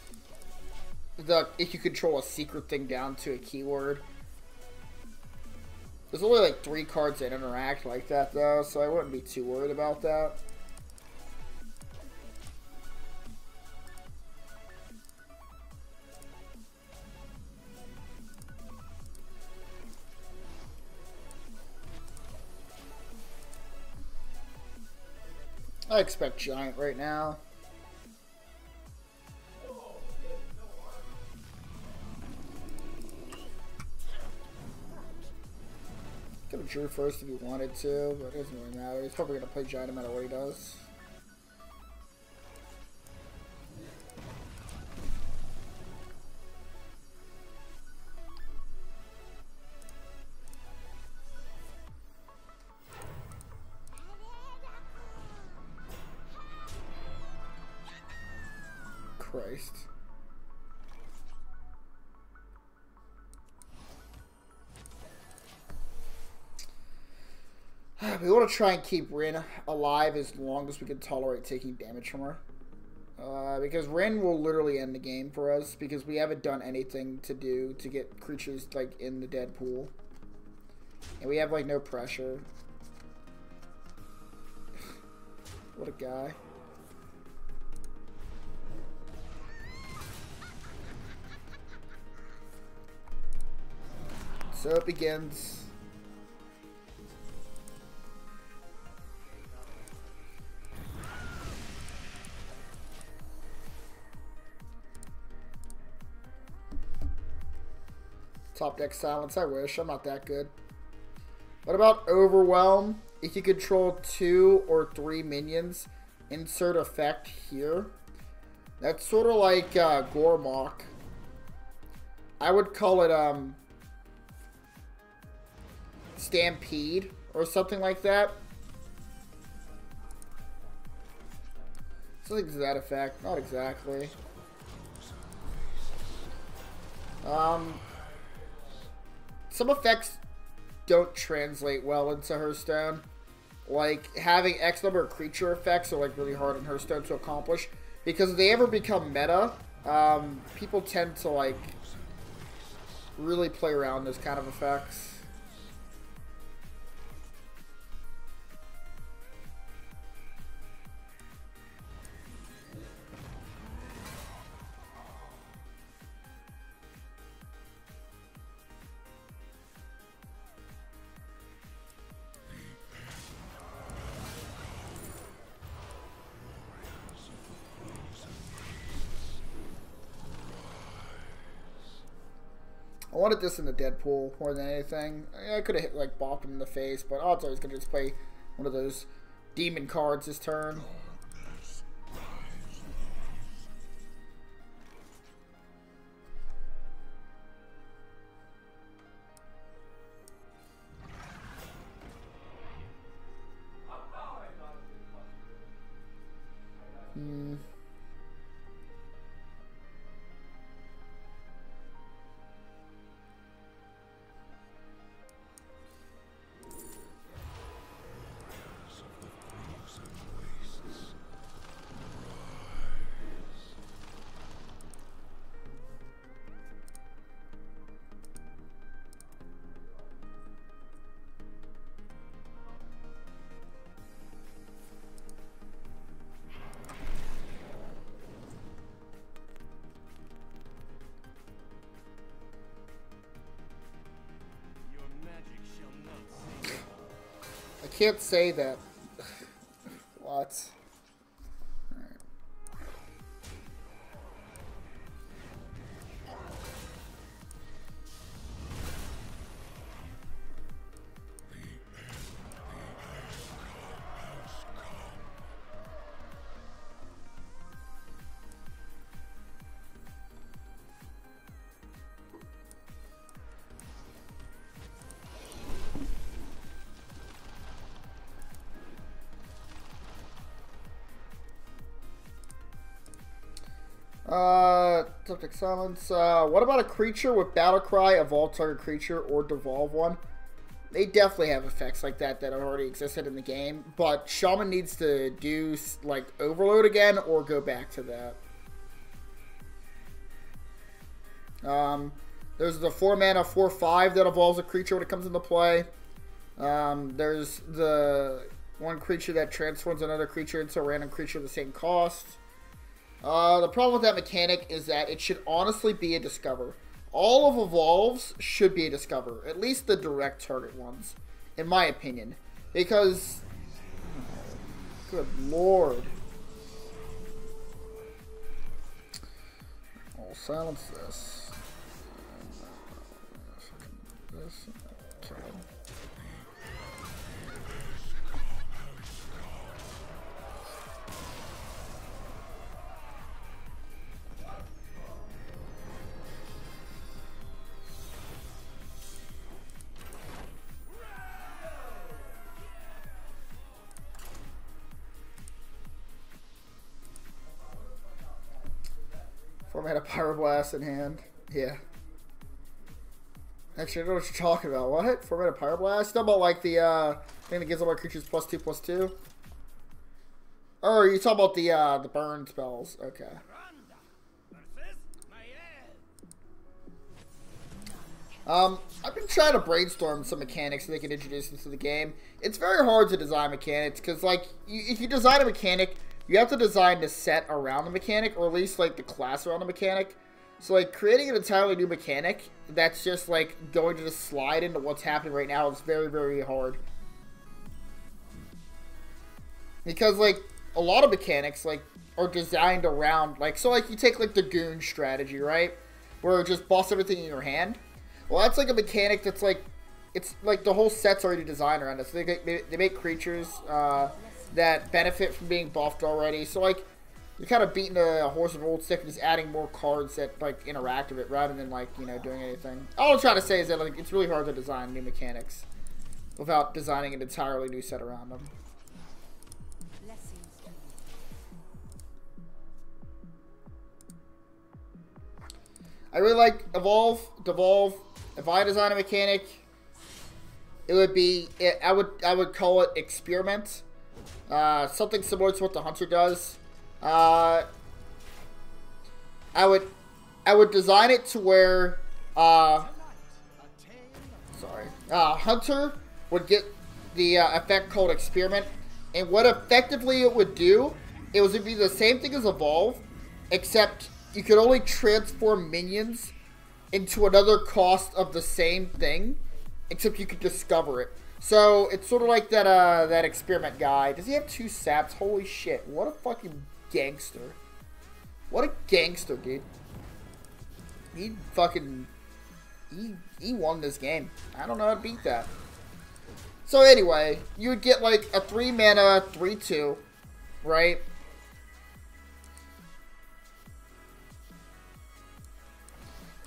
the if you control a secret thing down to a keyword. There's only like 3 cards that interact like that though, so I wouldn't be too worried about that. I expect Giant right now. Could have Drew first if he wanted to, but it doesn't really matter. He's probably going to play Giant no matter what he does. Christ. We want to try and keep Rin alive as long as we can tolerate taking damage from her. Because Rin will literally end the game for us because we haven't done anything to get creatures like in the dead pool. And we have like no pressure. What a guy. So it begins. Top deck silence, I wish. I'm not that good. What about Overwhelm? If you control 2 or 3 minions, insert effect here. That's sort of like Gormok. I would call it Stampede or something like that. Something to that effect. Not exactly. Some effects don't translate well into Hearthstone. Like, having X number of creature effects are like really hard in Hearthstone to accomplish. Because if they ever become meta, people tend to like really play around those kind of effects. I wanted this in the Deadpool more than anything. I could have hit like bopped him in the face, but odds are he's gonna just play one of those demon cards this turn. I can't say that. What? Subject silence. What about a creature with battle cry, evolve target creature, or devolve one? They definitely have effects like that that already existed in the game, but Shaman needs to do like overload again or go back to that. There's the 4 mana 4/5 that evolves a creature when it comes into play. There's the one creature that transforms another creature into a random creature of the same cost. The problem with that mechanic is that it should honestly be a discover. All of evolves should be a discover, at least the direct target ones, in my opinion. Because, good lord. I'll silence this. This. Okay. 4-mana Pyroblast in hand. Yeah. Actually, I don't know what you're talking about. What? 4-mana Pyroblast? Talking about like the thing that gives all my creatures +2/+2? Or are you talking about the burn spells? Okay. I've been trying to brainstorm some mechanics so they can introduce into the game. It's very hard to design mechanics because, like, if you design a mechanic, you have to design the set around the mechanic, or at least, like, the class around the mechanic. So, like, creating an entirely new mechanic that's just, like, going to just slide into what's happening right now is very, very hard. Because, like, a lot of mechanics, like, are designed around, like, so, like, you take, like, the goon strategy, right? Where it just boss everything in your hand. Well, that's like a mechanic that's like, it's like the whole set's already designed around it. So they make creatures that benefit from being buffed already. So like, you're kind of beating a horse with an old stick and just adding more cards that like interact with it rather than like, you know, doing anything. All I'm trying to say is that like it's really hard to design new mechanics without designing an entirely new set around them. I really like Evolve, Devolve. If I design a mechanic, it would be I would call it Experiment. Something similar to what the Hunter does. I would design it to where Hunter would get the effect called Experiment, and what effectively it would do, it would be the same thing as Evolve, except you could only transform minions into another cost of the same thing, except you could discover it. So it's sort of like that that Experiment guy. Does he have 2 saps? Holy shit! What a fucking gangster! What a gangster, dude. He fucking he won this game. I don't know how to beat that. So anyway, you would get like a 3-mana 3/2, right?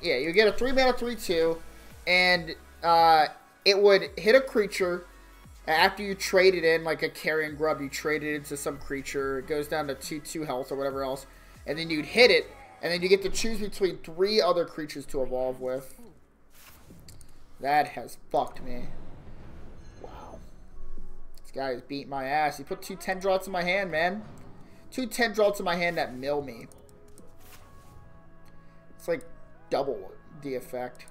Yeah, you get a 3-mana 3/2, and it would hit a creature after you trade it in, like a carrion grub. You trade it into some creature. It goes down to 2/2 health or whatever else, and then you'd hit it, and then you get to choose between 3 other creatures to evolve with. That has fucked me. Wow. This guy is beating my ass. He put 2 10-drops in my hand, man. 2 10-drops in my hand that mill me. It's like double the effect.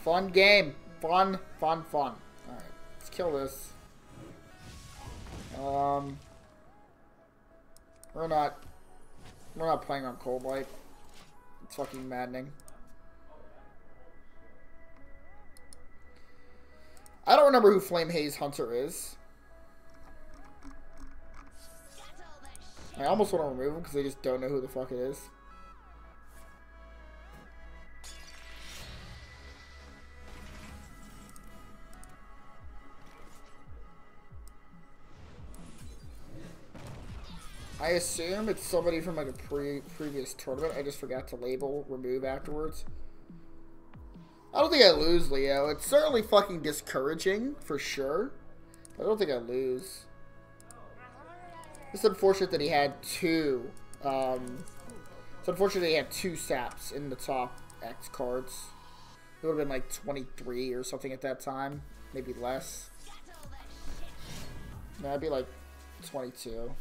Fun game. Fun, fun, fun. Alright, let's kill this. We're not playing on Cold Light. It's fucking maddening. I don't remember who Flame Haze Hunter is. I almost want to remove him because I just don't know who the fuck it is. I assume it's somebody from like a previous tournament. I just forgot to label remove afterwards. I don't think I lose, Leo. It's certainly fucking discouraging for sure. I don't think I lose. It's unfortunate that he had 2. It's unfortunate that he had 2 saps in the top X cards. It would have been like 23 or something at that time. Maybe less. No, it'd be like 22.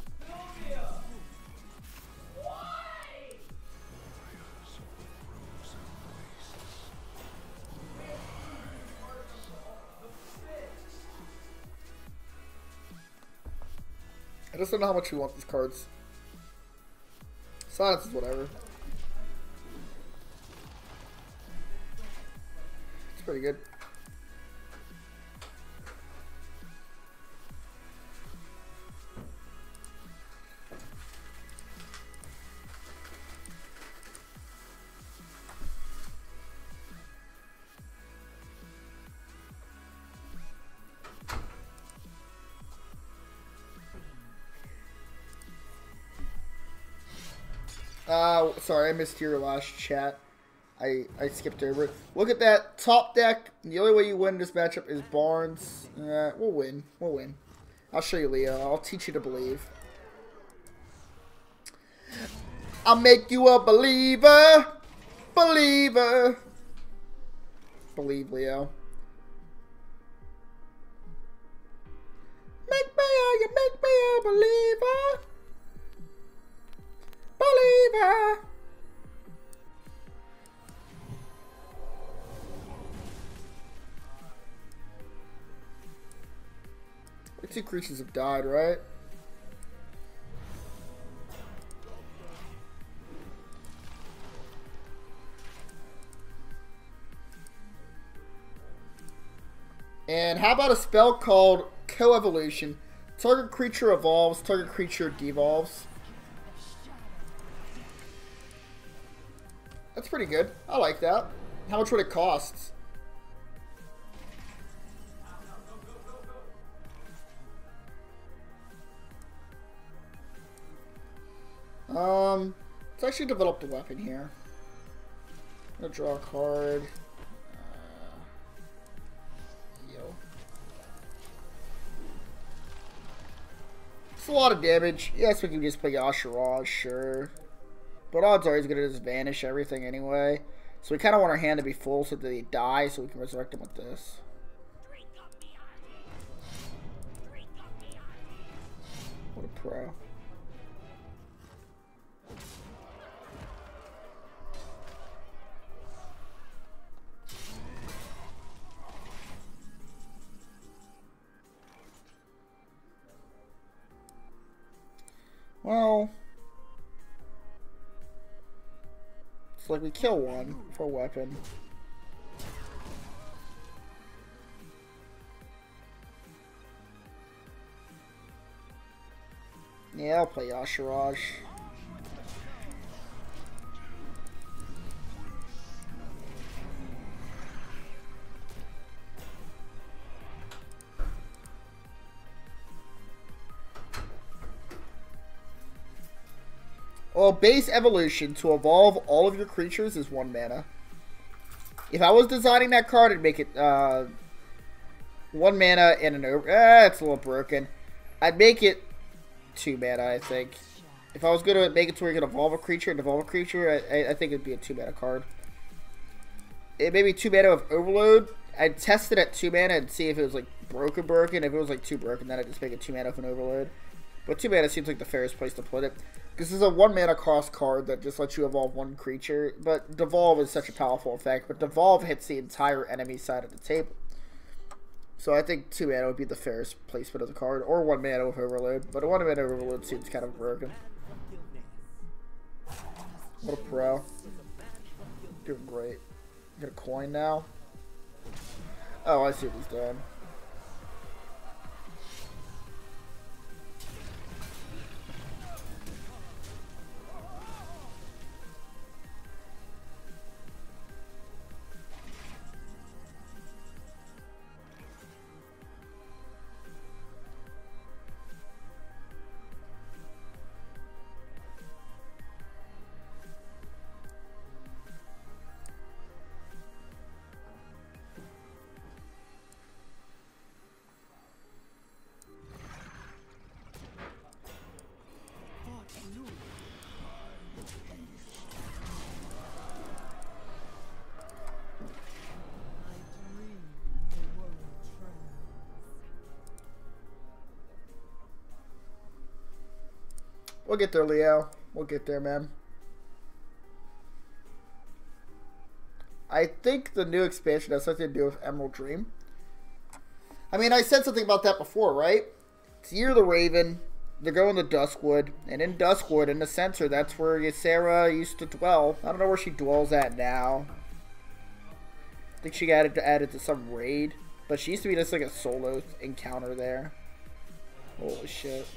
I just don't know how much you want these cards. Silence is whatever. It's pretty good. Sorry, I missed your last chat. I skipped over it. Look at that top deck. The only way you win this matchup is Barnes. We'll win. We'll win. I'll show you, Leo. I'll teach you to believe. I'll make you a believer. Believer. Believe, Leo. You make me a believer. Believer. The 2 creatures have died, right? And how about a spell called Co-Evolution? Target creature evolves, target creature devolves. That's pretty good. I like that. How much would it cost? Let's actually develop the weapon here. I'm gonna draw a card. Heal. It's a lot of damage. Yes, we can just play Yashiraj, sure. But odds are he's gonna just vanish everything anyway. So we kind of want our hand to be full so that they die, so we can resurrect them with this. What a pro. Well, it's like we kill one for a weapon. Yeah, I'll play Yashiraj. Well, base evolution to evolve all of your creatures is 1 mana. If I was designing that card, I'd make it 1 mana and an over. It's a little broken. I'd make it 2 mana, I think. If I was going to make it to where you can evolve a creature and evolve a creature, I think it'd be a 2 mana card. It may be 2 mana with Overload. I'd test it at 2 mana and see if it was like broken. If it was like too broken, then I'd just make it 2 mana with an Overload. But 2 mana seems like the fairest place to put it. This is a 1 mana cost card that just lets you evolve 1 creature. But Devolve is such a powerful effect. But Devolve hits the entire enemy side of the table. So I think 2 mana would be the fairest placement of the card. Or 1 mana with Overload. But a 1 mana Overload seems kind of broken. What a pro. Doing great. Get a coin now. Oh, I see what he's doing. We'll get there, Leo. We'll get there, man. I think the new expansion has something to do with Emerald Dream. I mean, I said something about that before, right? It's Year of the Raven. They're going to Duskwood. And in Duskwood, in the center, that's where Ysera used to dwell. I don't know where she dwells at now. I think she got added to some raid. But she used to be just like a solo encounter there. Holy shit.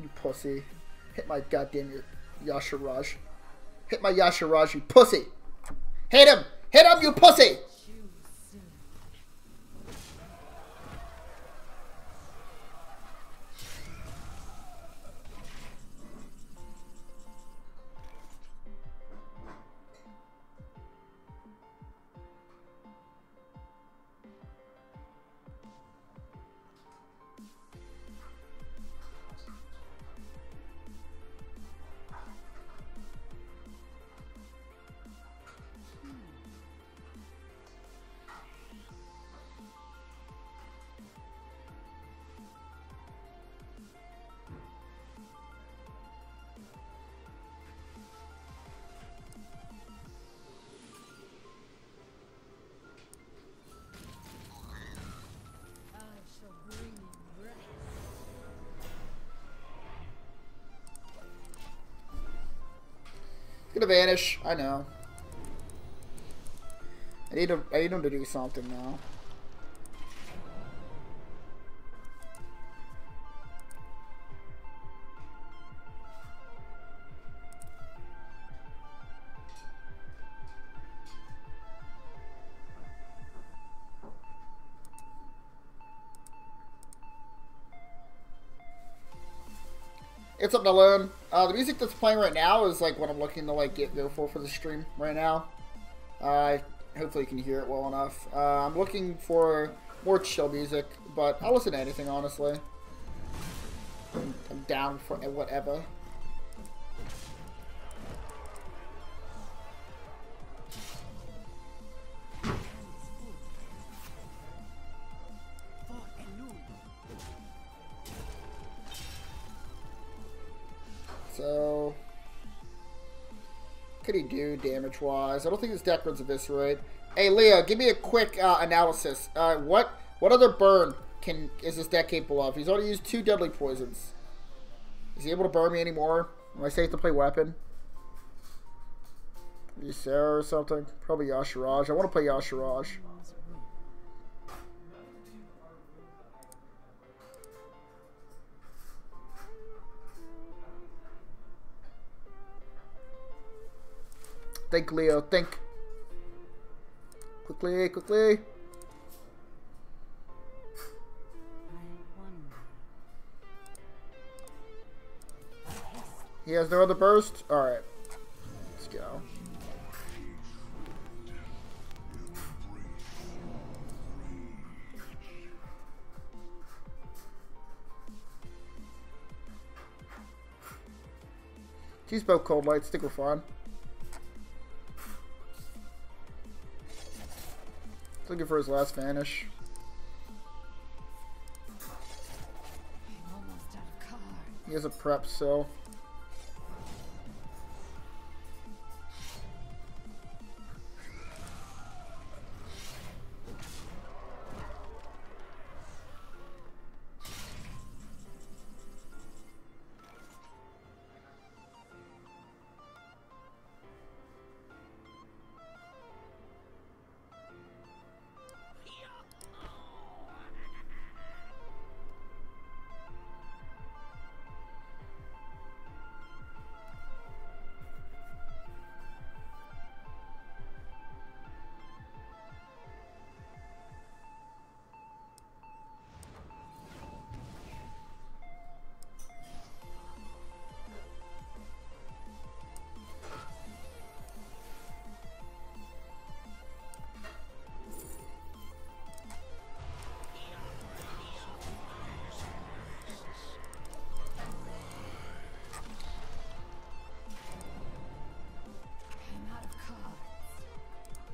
You pussy. Hit my goddamn Yashiraj. Hit my Yashiraj, you pussy. Hit him! Hit him, you pussy! gonna vanish. I know. I need him to do something now. It's up to learn. The music that's playing right now is like what I'm looking to like go for the stream right now. Hopefully you can hear it well enough. I'm looking for more chill music, but I'll listen to anything honestly. I'm down for whatever. So, what could he do damage-wise? I don't think this deck runs Eviscerate. Hey, Leah, give me a quick analysis. What other burn is this deck capable of? He's already used 2 deadly poisons. Is he able to burn me anymore? Am I safe to play weapon? Ysera or something? Probably Yashiraj. I want to play Yashiraj. Think, Leo. Think. Quickly, quickly. He has no other burst? Alright. Let's go. He's both cold lights. Think we're fine. Looking for his last vanish. He has a prep, so.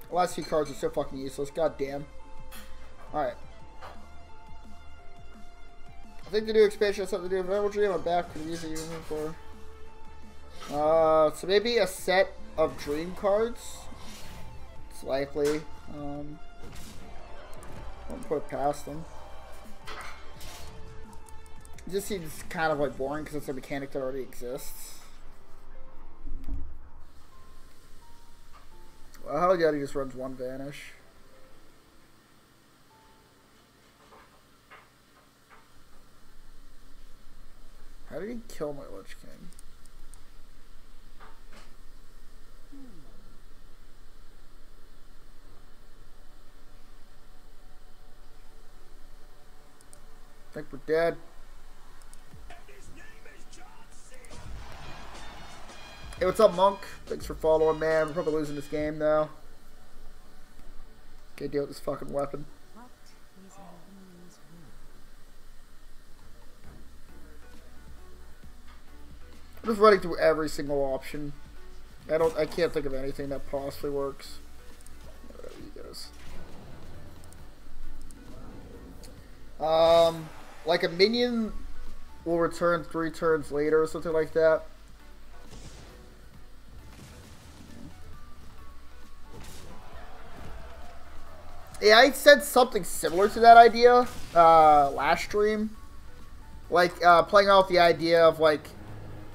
The last few cards are so fucking useless. God damn. Alright. I think the new expansion has something to do with Metal Dream. I'm back for the music you're looking for. So maybe a set of dream cards. It's likely. Don't put it past them. It just seems kind of like boring because it's a mechanic that already exists. Well, hell yeah, he just runs 1 vanish. How did he kill my Lich King? I think we're dead. Hey, what's up, Monk? Thanks for following, man. We're probably losing this game, though. Okay, deal with this fucking weapon. I'm just running through every single option. I can't think of anything that possibly works. Whatever you guys. Like a minion will return 3 turns later or something like that. Yeah, I said something similar to that idea last stream. Like, playing out the idea of, like,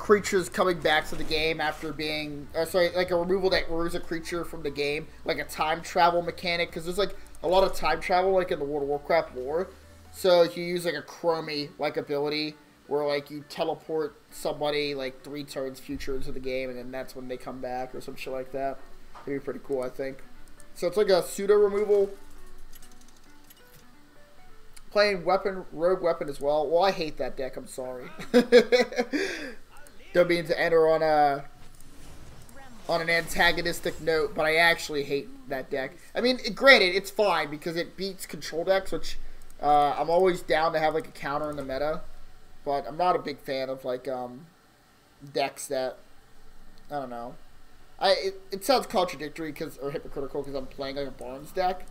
creatures coming back to the game after being, sorry, like a removal that removes a creature from the game, like a time travel mechanic, because there's like a lot of time travel like in the World of Warcraft lore. So you use like a Chromie like ability where like you teleport somebody like 3 turns future into the game, and then that's when they come back or some shit like that. It'd be pretty cool, I think. So it's like a pseudo removal. Playing weapon, rogue weapon as well. Well, I hate that deck. I'm sorry. Don't mean to enter on an antagonistic note, but I actually hate that deck. I mean, granted, it's fine because it beats control decks, which I'm always down to have like a counter in the meta. But I'm not a big fan of like decks that, I don't know. It sounds contradictory or hypocritical because I'm playing like a Barnes deck,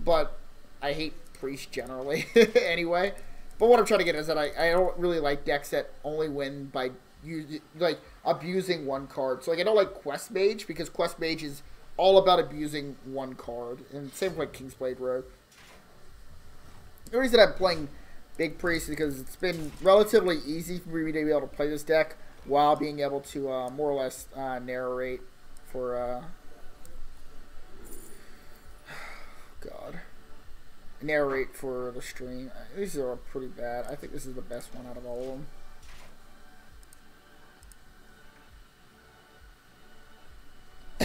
but I hate Priest generally anyway. But what I'm trying to get is that I don't really like decks that only win by like abusing one card. So like I don't like Quest Mage because Quest Mage is all about abusing one card, and same with like Kingsblade Rogue. The reason I'm playing Big Priest is because it's been relatively easy for me to be able to play this deck while being able to more or less narrate for God. Narrate for the stream. These are pretty bad. I think this is the best one out of all of them.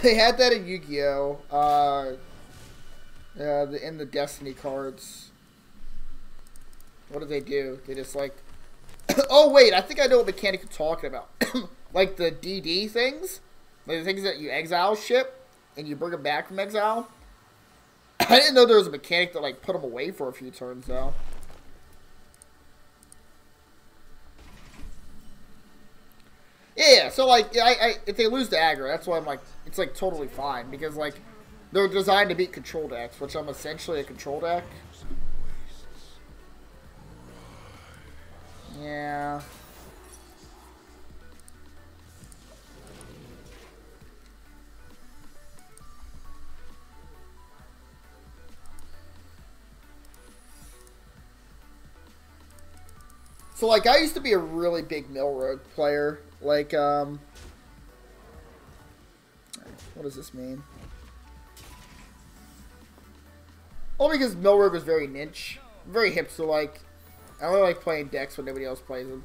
They had that in Yu-Gi-Oh! In the Destiny cards. What did they do? They just like... Oh, wait. I think I know what mechanic you're talking about. Like the DD things? Like the things that you exile ship and you bring them back from exile? I didn't know there was a mechanic that like put them away for a few turns though. Yeah, so like if they lose to aggro, that's why I'm like it's like totally fine because like they're designed to beat control decks, which I'm essentially a control deck. Yeah. So, like, I used to be a really big Mill Rogue player. Like, what does this mean? Only because Mill Rogue was very niche. Very hipster-like. I only like playing decks when nobody else plays them.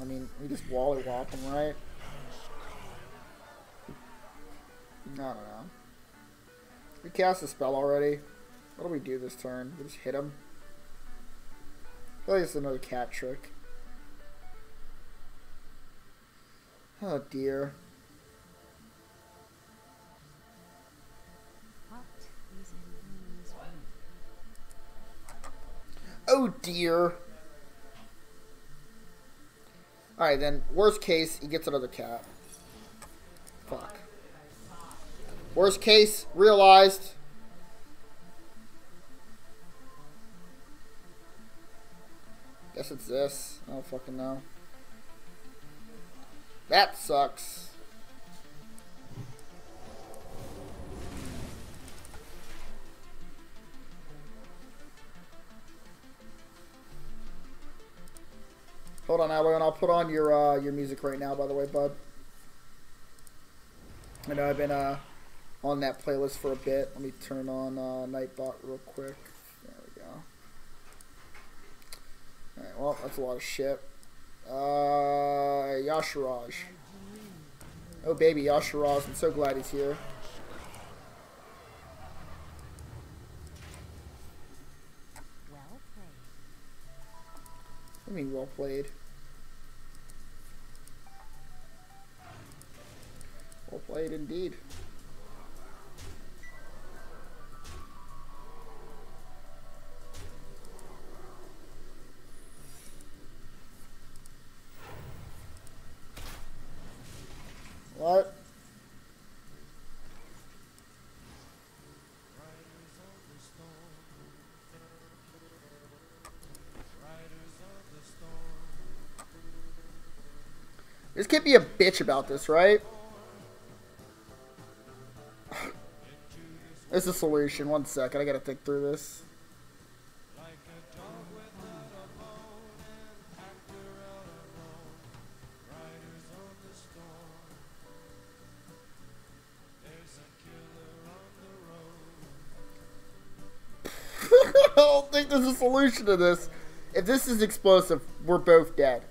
I mean, we just wallywop them, right? I don't know. We cast a spell already. What do we do this turn? We just hit him. I feel like it's another cat trick. Oh dear. Oh dear. Alright then, worst case, he gets another cat. Fuck. Worst case, realized. Guess it's this. I don't fucking know. That sucks. Hold on, Alan. I'll put on your music right now, by the way, bud. I know I've been on that playlist for a bit. Let me turn on Nightbot real quick. There we go. Alright, well, that's a lot of shit. Yashiraj. Oh, baby, Yashiraj. I'm so glad he's here. Well played. I mean, well played. Well played indeed. What? This can't be a bitch about this, right? There's a solution. 1 second. I gotta think through this. don't think there's a solution to this. If this is explosive, we're both dead.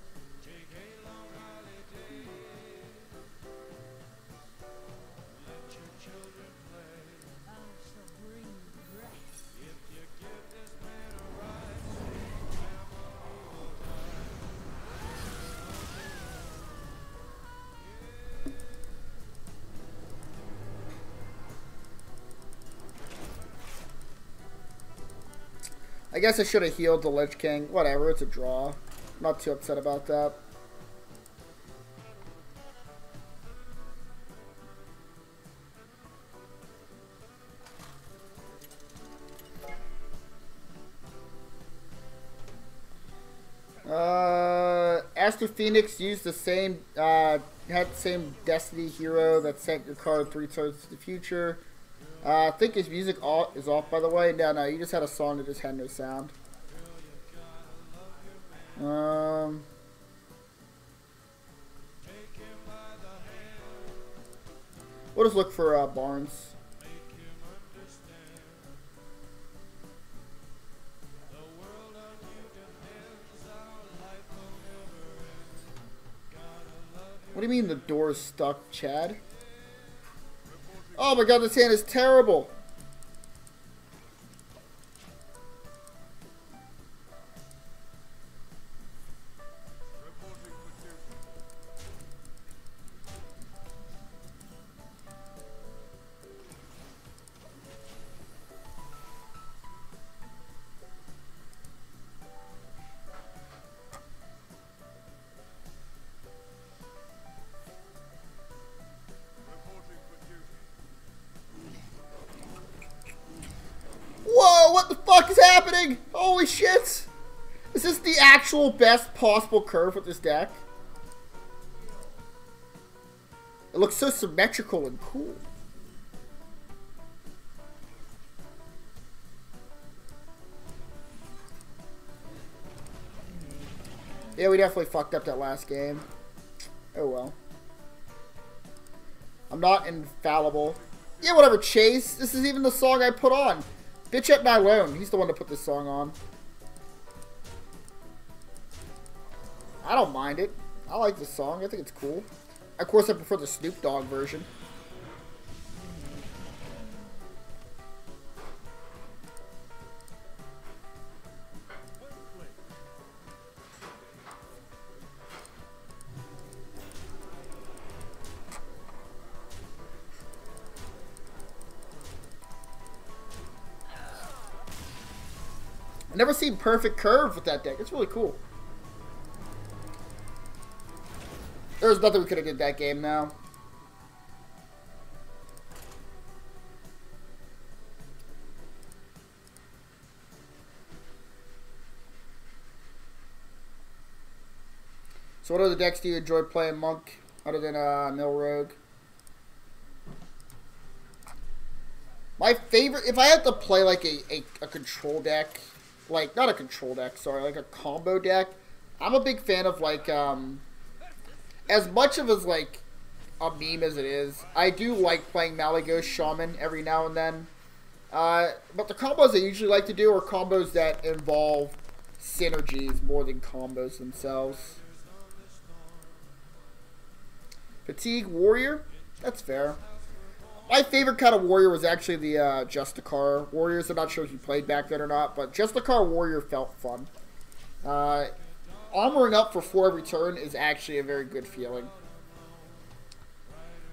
I guess I should have healed the Lich King. Whatever, it's a draw. I'm not too upset about that. Astro Phoenix used the same, had the same Destiny hero that sent your card 3 turns to the future. I think his music is off, by the way. No, you just had a song that just had no sound. We'll just look for Barnes. What do you mean the door is stuck, Chad? Oh my god, this hand is terrible. Whoa, what the fuck is happening? Holy shit! Is this the actual best possible curve with this deck? It looks so symmetrical and cool. Yeah, we definitely fucked up that last game. Oh well. I'm not infallible. Yeah, whatever, Chase. This is even the song I put on. Bitch Up My Loan. He's the one to put this song on. I don't mind it. I like this song. I think it's cool. Of course, I prefer the Snoop Dogg version. I've never seen perfect curve with that deck. It's really cool. There's nothing we could have did that game now. So what other decks do you enjoy playing, Monk, other than Mill Rogue? My favorite, if I had to play like a control deck, like, not a control deck, sorry, like a combo deck, I'm a big fan of, like, as much of as, like, a meme as it is, I do like playing Malygos Shaman every now and then. But the combos I usually like to do are combos that involve synergies more than combos themselves. Fatigue Warrior? That's fair. My favorite kind of warrior was actually the Justicar Warriors. I'm not sure if you played back then or not, but Justicar Warrior felt fun. Armoring up for 4 every turn is actually a very good feeling.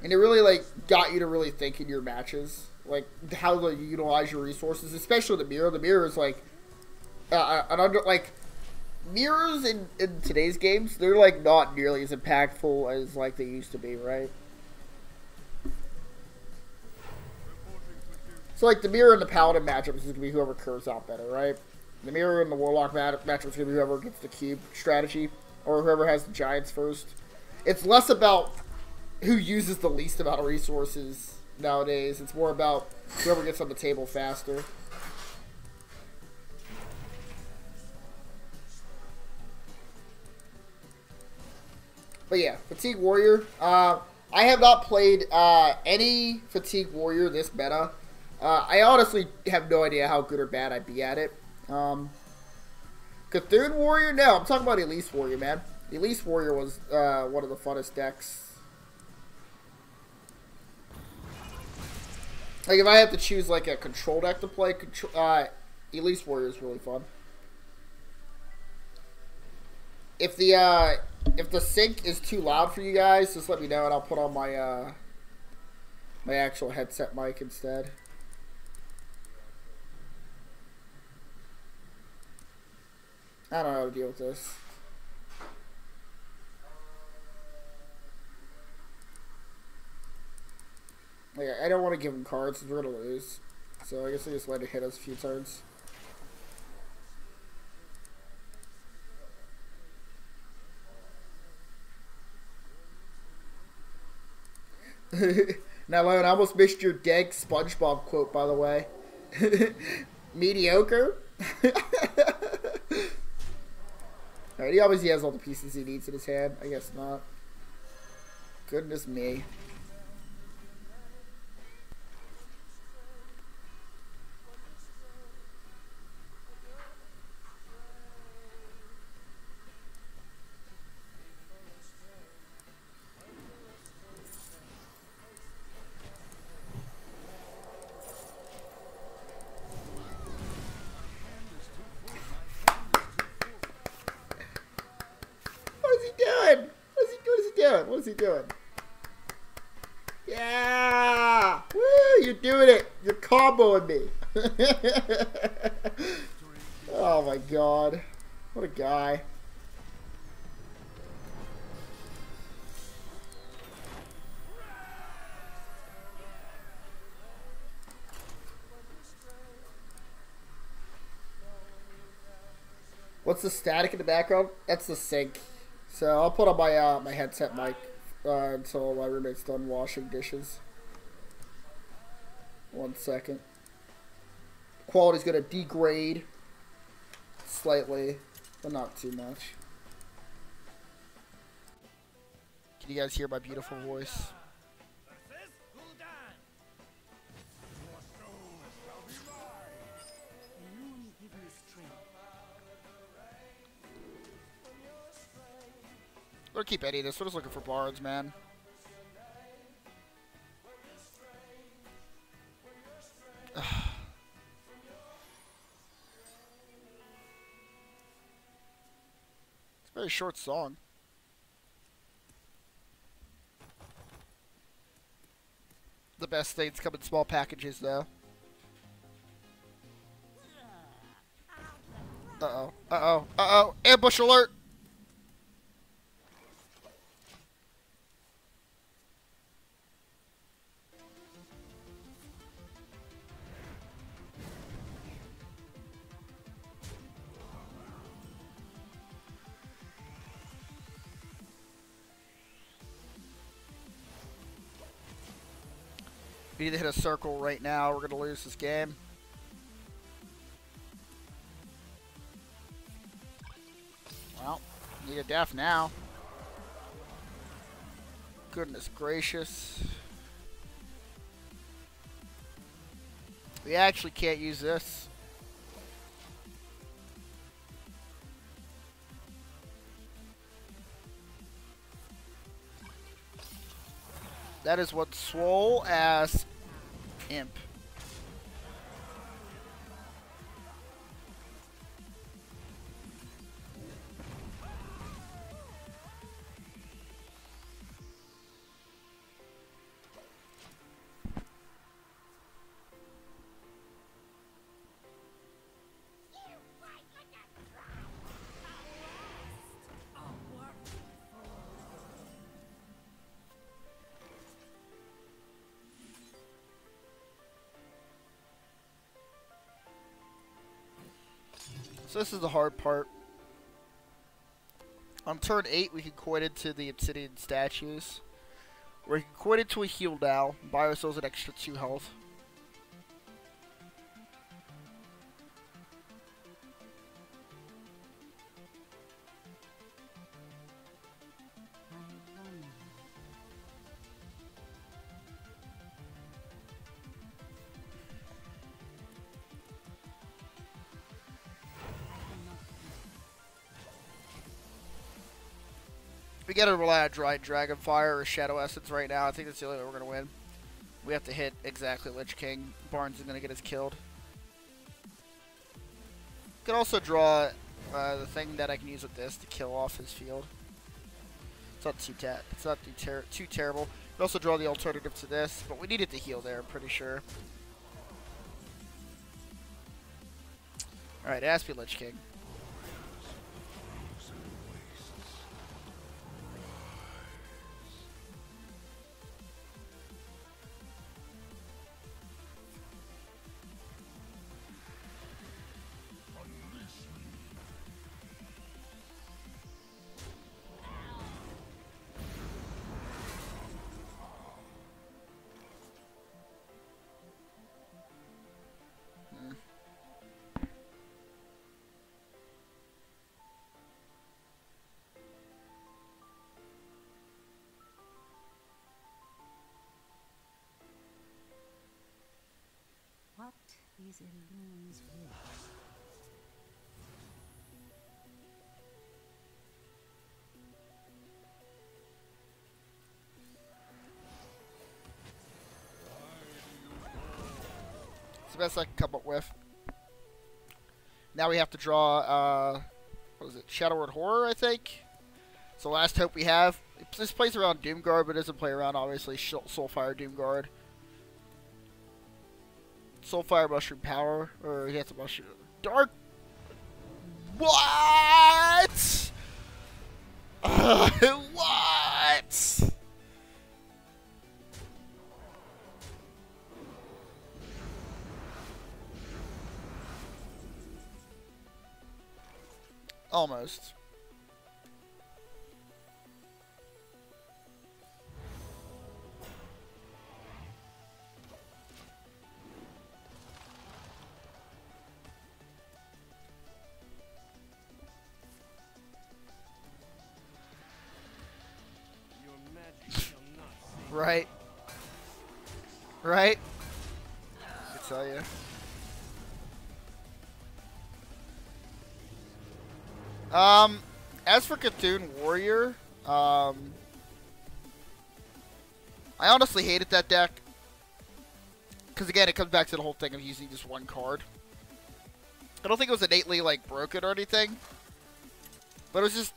And it really, like, got you to really think in your matches. Like, how to utilize your resources, especially the mirror. The mirror is, like, mirrors in today's games, they're, like, not nearly as impactful as, like, they used to be, right? So, like, the mirror and the Paladin matchup is going to be whoever curves out better, right? The mirror and the Warlock matchup is going to be whoever gets the cube strategy, or whoever has the Giants first. It's less about who uses the least amount of resources nowadays. It's more about whoever gets on the table faster. But yeah, Fatigue Warrior. I have not played any Fatigue Warrior this meta. I honestly have no idea how good or bad I'd be at it. Cthulhu Warrior? No, I'm talking about Elise Warrior, man. Elise Warrior was one of the funnest decks. Like, if I have to choose, like, a control deck to play, Elise Warrior is really fun. If the sync is too loud for you guys, just let me know and I'll put on my, my actual headset mic instead. I don't know how to deal with this. Like, I don't want to give him cards because we're going to lose. So I guess I just let it hit us a few turns. Now, Leon, I almost missed your dank SpongeBob quote, by the way. Mediocre? Alright, he obviously has all the pieces he needs in his hand. I guess not. Goodness me. What is he doing? Yeah! Woo! You're doing it! You're comboing me! Oh my god. What a guy. What's the static in the background? That's the sync. So I'll put on my my headset mic until my roommate's done washing dishes. 1 second. Quality's gonna degrade slightly, but not too much. Can you guys hear my beautiful voice? Don't keep any of this. We're just looking for bards, man. It's a very short song. The best things come in small packages, though. Uh-oh. Uh-oh. Uh-oh. Ambush alert! We need to hit a circle right now. We're going to lose this game. Well, need a death now. Goodness gracious. We actually can't use this. That is one swole ass imp. So this is the hard part. On turn 8, we can coin into the obsidian statues. We can coin into a heal now, buy ourselves an extra 2 health. We gotta rely on Dried Dragonfire or Shadow Essence right now. I think that's the only way we're gonna win. We have to hit exactly Lich King. Barnes is gonna get us killed. Could also draw the thing that I can use with this to kill off his field. It's not too terrible. Could also draw the alternative to this, but we needed to heal there, I'm pretty sure. Alright, it has to be Lich King. What is Eloon's wish? It's the best I can come up with. Now we have to draw, what is it, Shadowward Horror, I think? It's the last hope we have. This plays around Doomguard, but doesn't play around, obviously, Soulfire Doomguard. Soulfire Mushroom Power, or he has a Mushroom... Dark... What?! What?! Almost. Your magic shall not save. Right. Right? I can tell you. As for Cthulhu Warrior, I honestly hated that deck. Because again, it comes back to the whole thing of using just one card. I don't think it was innately, like, broken or anything. But it was just,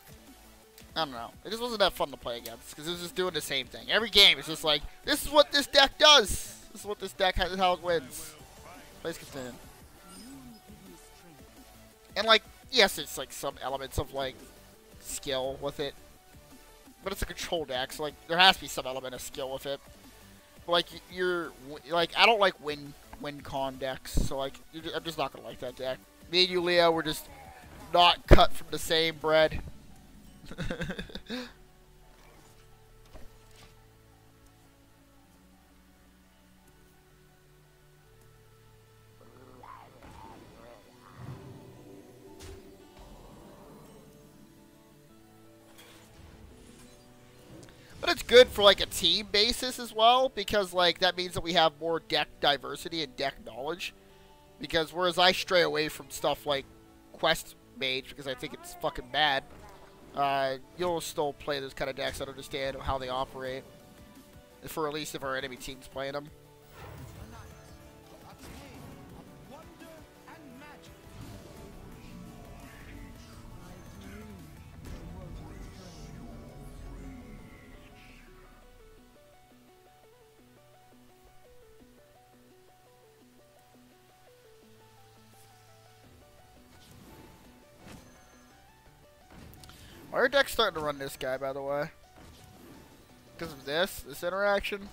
I don't know. It just wasn't that fun to play against. Because it was just doing the same thing. Every game is just like, this is what this deck does. This is what this deck, this is how it wins. Plays Cthulhu. And, like, yes, it's, like, some elements of, like, skill with it. But it's a control deck, so, like, there has to be some element of skill with it. But, like, I don't like win con decks, so, like, I'm just not gonna like that deck. Me and you, Leo, we're just not cut from the same bread. But it's good for, like, a team basis as well, because, like, that means that we have more deck diversity and deck knowledge. Because whereas I stray away from stuff like Quest Mage, because I think it's fucking bad, you'll still play those kind of decks that understand how they operate. For at least if our enemy team's playing them. A tale of wonder and magic. Our deck's starting to run this guy, by the way. Because of this interaction.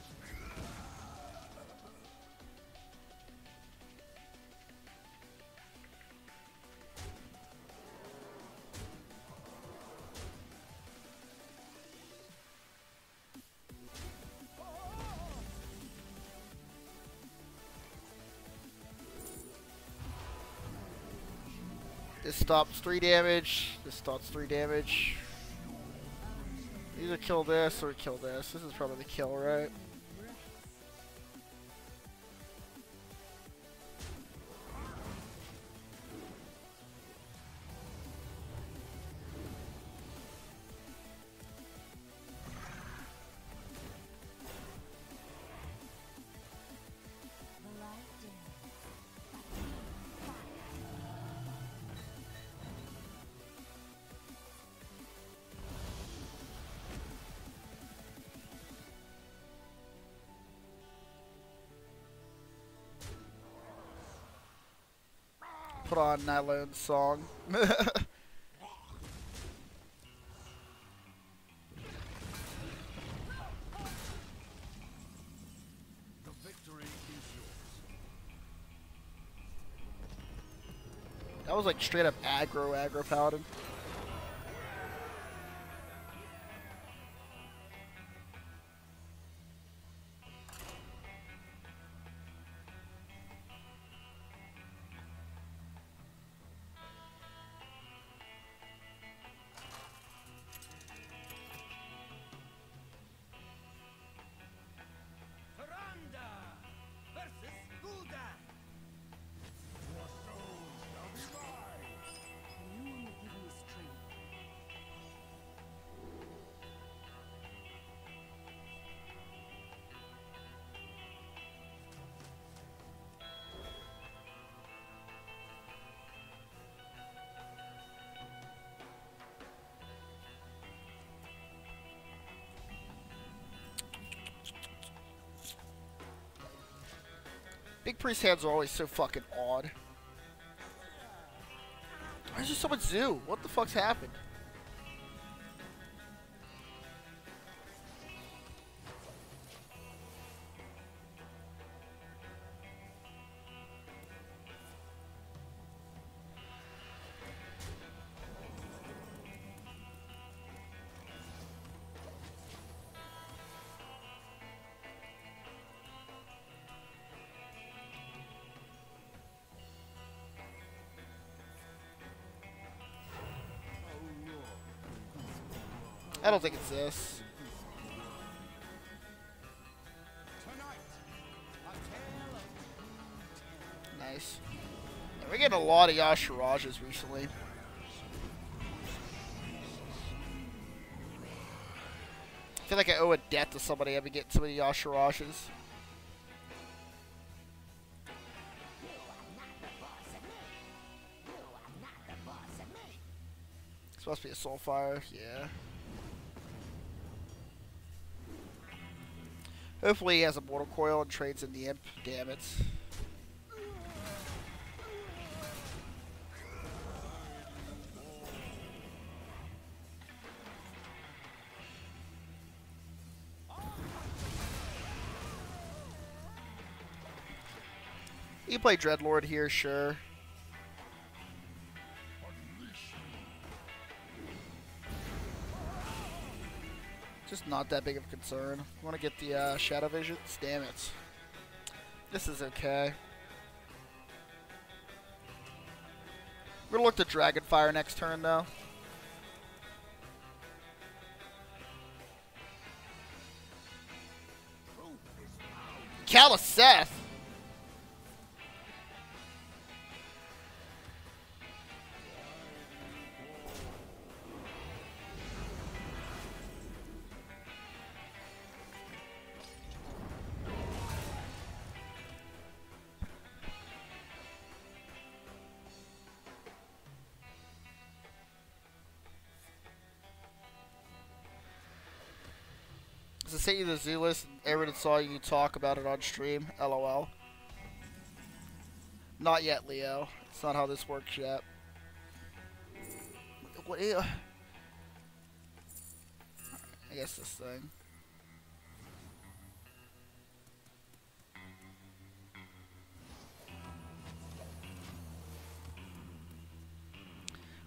This stops 3 damage. This stops 3 damage. Either kill this or kill this. This is probably the kill, right? Put on Nylone's song. That was like straight up aggro paladin. Big priest hands are always so fucking odd. Why is there so much zoo? What the fuck's happened? I don't think it's this. Nice. Yeah, we're getting a lot of Yashirajas recently. I feel like I owe a debt to somebody. I've been getting so many Yashirajas. This must be a Soulfire, yeah. Hopefully he has a Mortal Coil and trades in the Imp. Damn it. You play Dreadlord here, sure. Just not that big of a concern. I want to get the Shadow Visions. Damn it. This is okay. We're going to look to Dragonfire next turn, though. Caliseth! I sent you the zoo list and everyone saw you talk about it on stream. LOL. Not yet, Leo. It's not how this works yet. What? I guess this thing.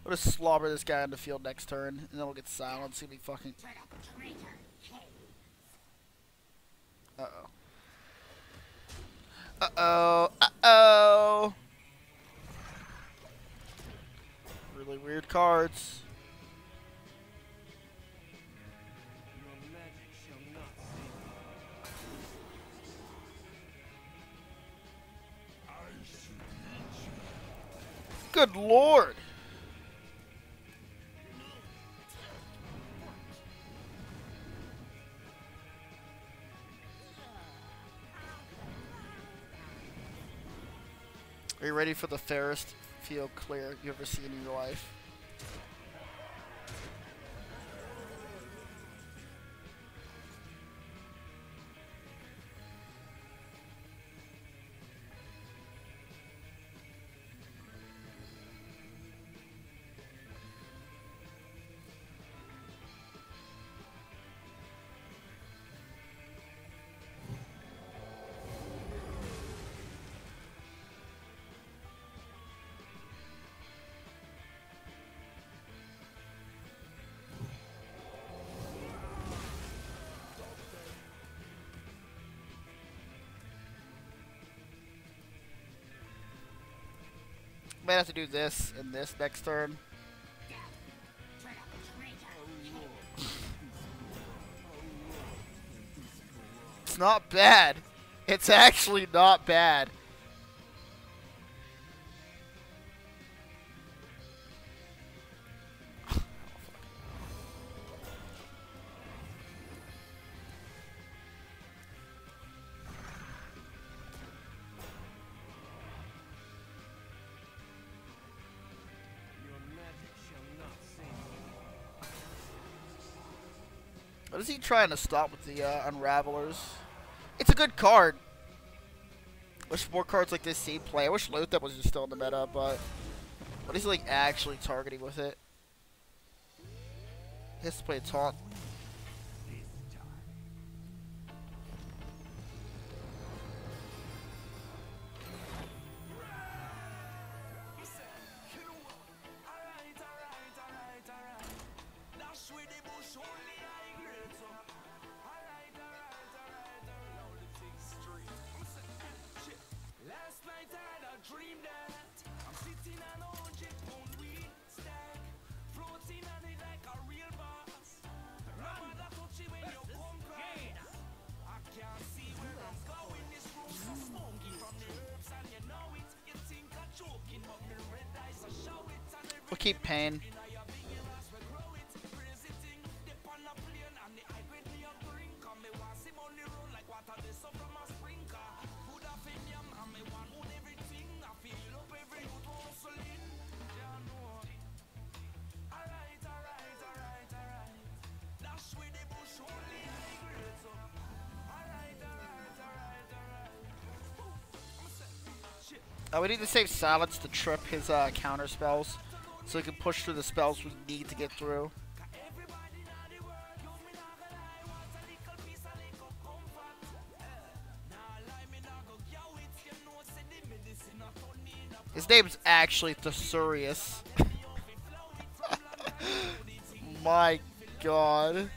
We'll just slobber this guy on the field next turn, and then we'll get silenced. He'll be fucking. Uh-oh. Uh-oh. Uh-oh. Really weird cards. Good lord. Are you ready for the fairest field clear you've ever seen in your life? Might have to do this and this next turn. It's not bad. It's actually not bad. What is he trying to stop with the Unravelers? It's a good card. Wish more cards like this see play. I wish Lothar was just still in the meta, but what is he like actually targeting with it? He has to play a taunt. We'll keep Pain. We need to save Silence to trip his counter spells, so he can push through the spells we need to get through. His name's actually Thesaurus. My God.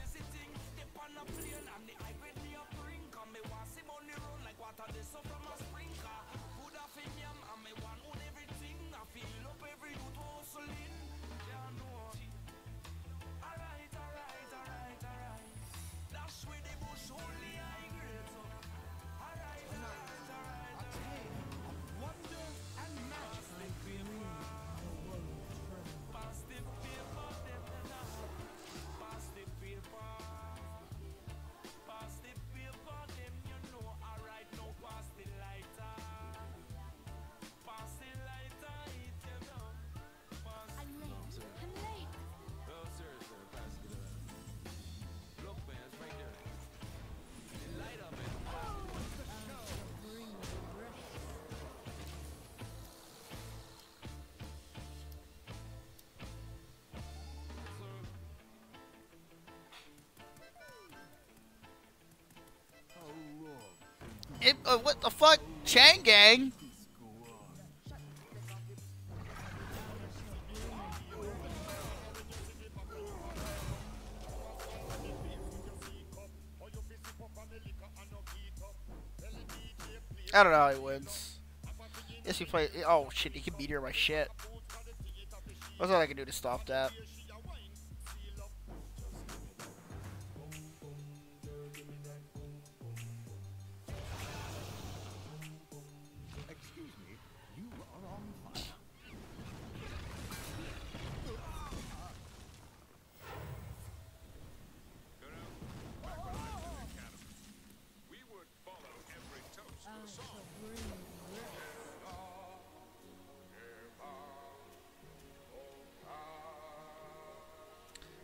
What the fuck? Chang Gang? I don't know how he wins. Yes, he play. Oh shit, he can meteor my shit. What's all I can do to stop that?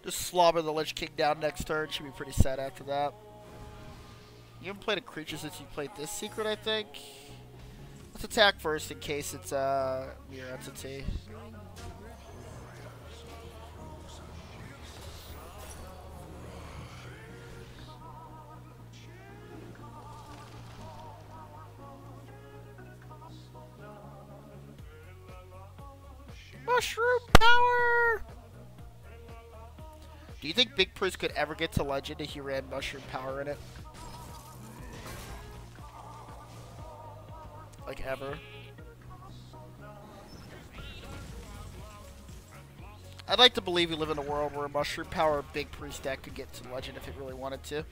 Just slobber the Lich King down next turn. Should be pretty sad after that. You haven't played a creature since you played this secret, I think. Let's attack first in case it's a Mirror Entity. Mushroom power! Do you think Big Priest could ever get to Legend if he ran Mushroom Power in it? Like, ever? I'd like to believe we live in a world where a Mushroom Power Big Priest deck could get to Legend if it really wanted to.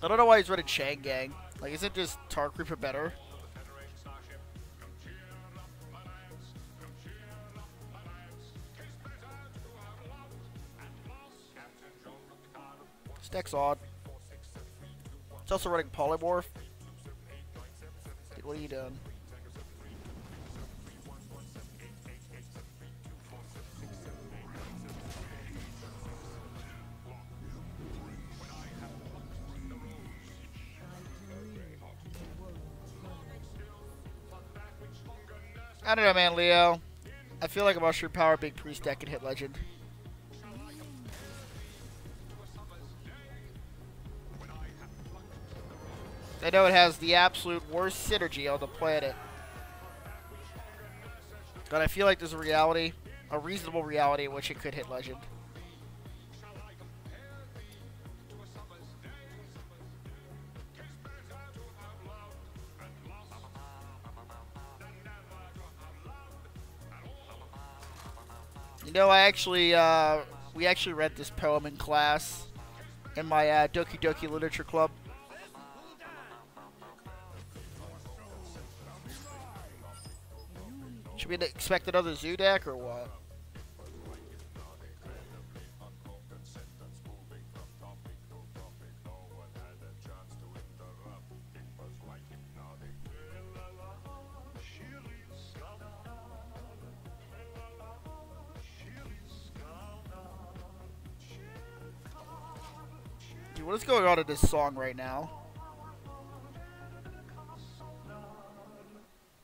I don't know why he's running Chang Gang. Like, isn't just Tar Creeper better? This deck's odd. It's also running Polymorph. Dude, what are you doing? I don't know, man, Leo. I feel like a Mushroom Power Big Priest deck could hit Legend. I know it has the absolute worst synergy on the planet. But I feel like there's a reasonable reality in which it could hit Legend. You know, we actually read this poem in class in my Doki Doki Literature Club. Should we expect another Zoo deck or what? Dude, what is going on in this song right now?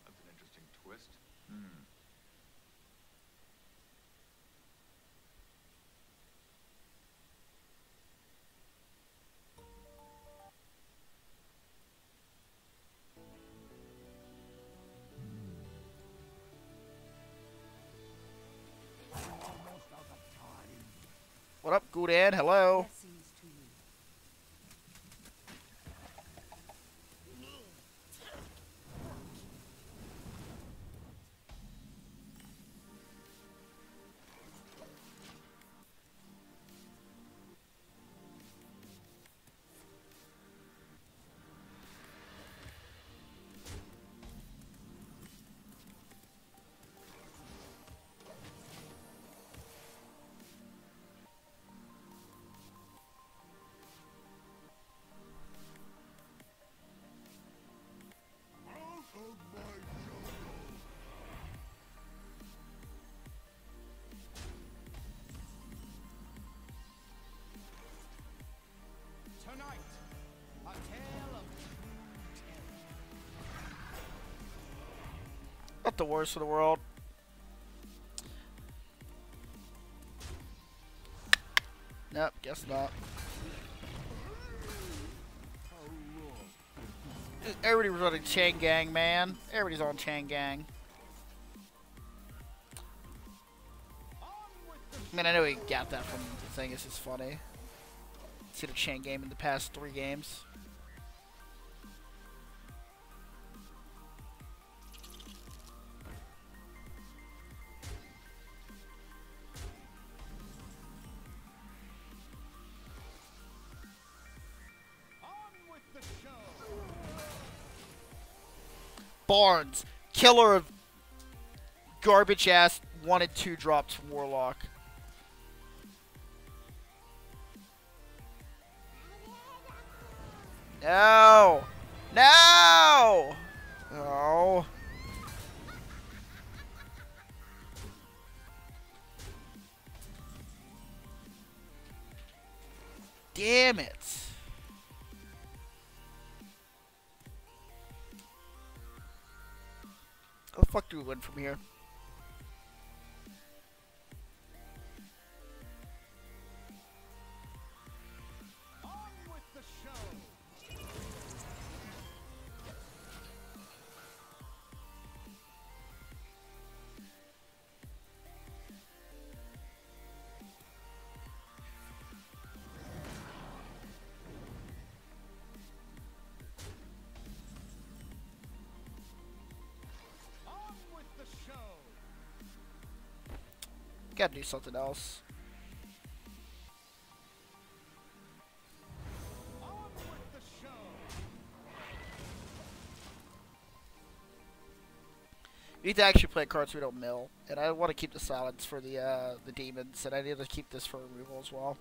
That's an interesting twist. What up, Goudan? Hello. Blessings to you. Tonight, a tale of Not the worst in the world. Nope, guess not. Everybody was running Chang Gang, man. Everybody's on Chang Gang. I mean, I know he got that from the thing. It's just funny. See the Chang game in the past 3 games. Barnes, killer of garbage ass 1 and 2 drops from Warlock. No! No! Oh. Damn it. How the fuck do we win from here? Gotta do something else. On with the show. We need to actually play cards we don't mill, and I want to keep the silence for the demons, and I need to keep this for removal as well.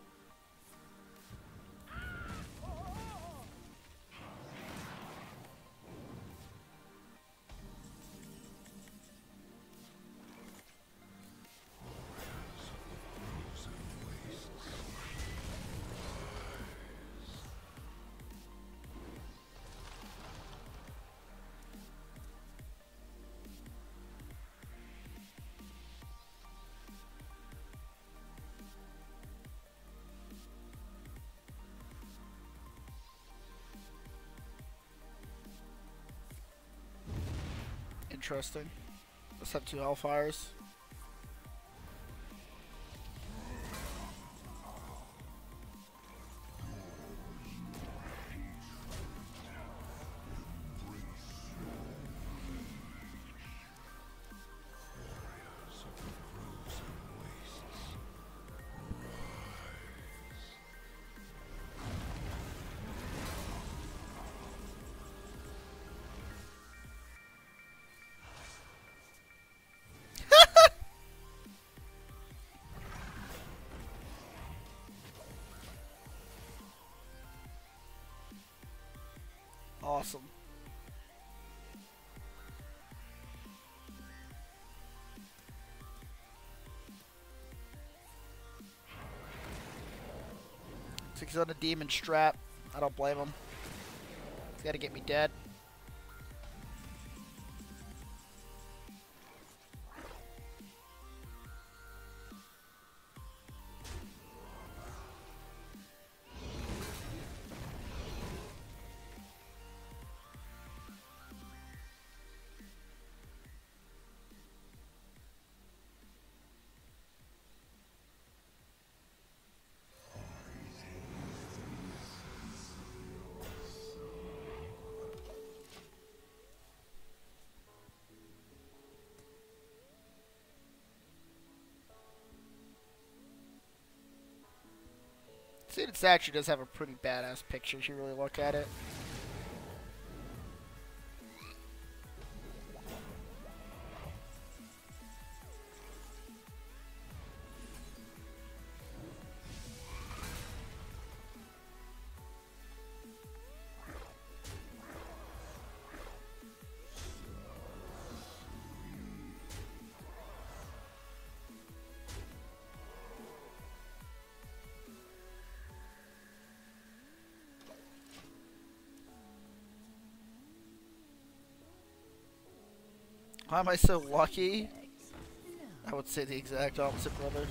Interesting. Let's have 2 Hellfires. Awesome. So he's on a demon strap. I don't blame him. He's got to get me dead. See, it actually does have a pretty badass picture if you really look at it. Why am I so lucky? I would say the exact opposite, brother.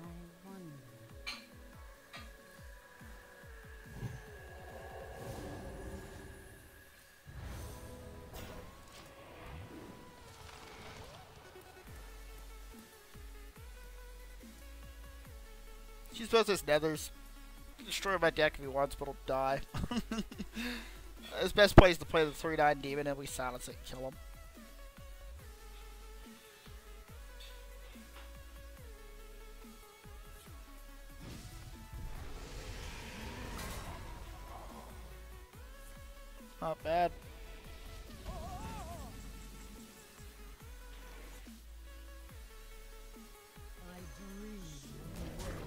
I wonder. She's supposed to nethers. Destroy my deck if he wants, but he'll die. His best play is to play the 3/9 demon and we silence it and kill him. Not bad. I dream the world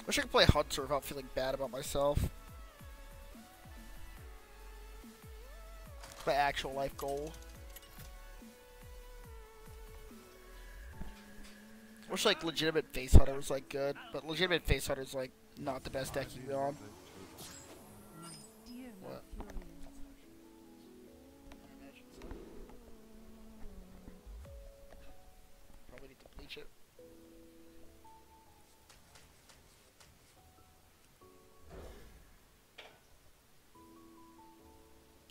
Wish I could play Hunter without feeling bad about myself. My actual life goal. Wish like legitimate face hunter was like good, but legitimate face hunter is like not the best deck you can go on. What? Probably need to bleach it.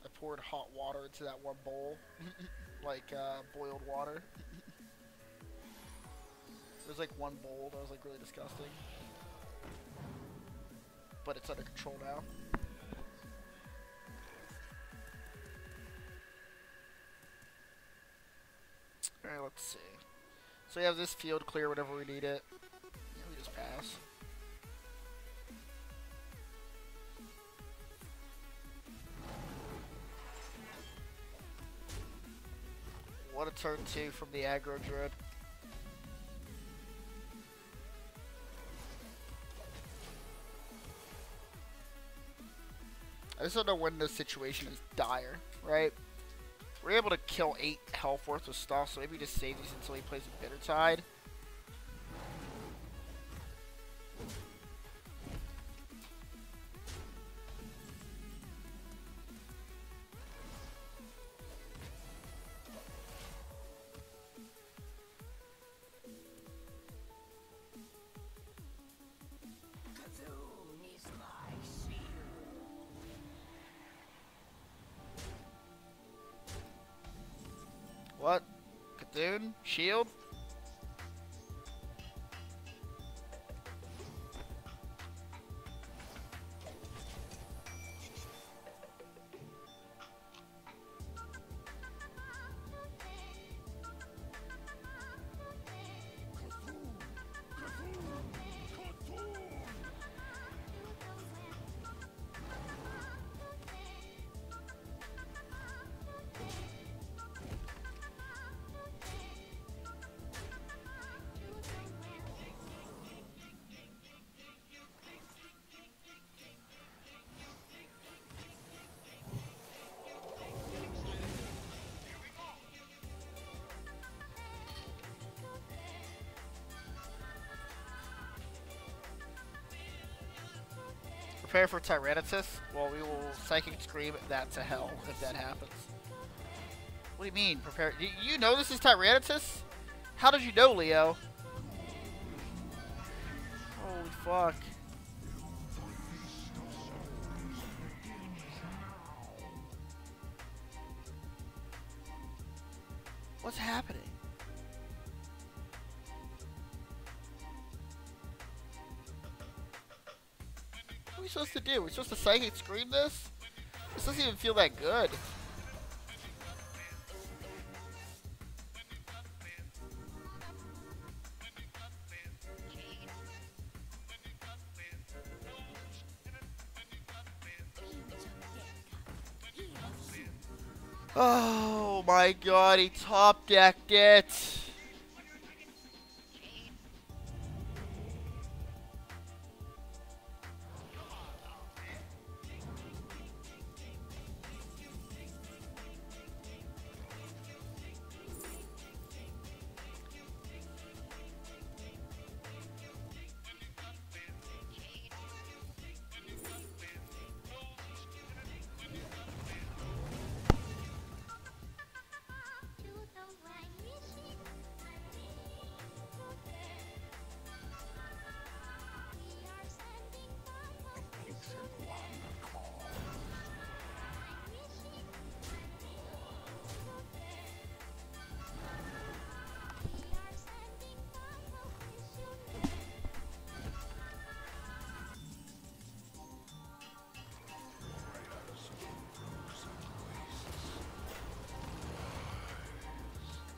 I poured hot water into that one bowl, like boiled water. There's like one bowl that was like really disgusting, but it's under control now. Alright, let's see. So we have this field clear whenever we need it. Yeah, we just pass. What a turn 2 from the aggro druid. I just don't know when the situation is dire, right? We're able to kill 8 health worth of stuff, so maybe just save these until he plays a Bitter Tide. What? Cthulhu? Shield? Prepare for Tyrannotus? Well, we will Psychic Scream that to hell if that happens. What do you mean, prepare? You know this is Tyrannotus? How did you know, Leo? Holy fuck. What's happening? What are we supposed to do? We're supposed to Psychic Scream this? This doesn't even feel that good. Oh my god, he top decked it.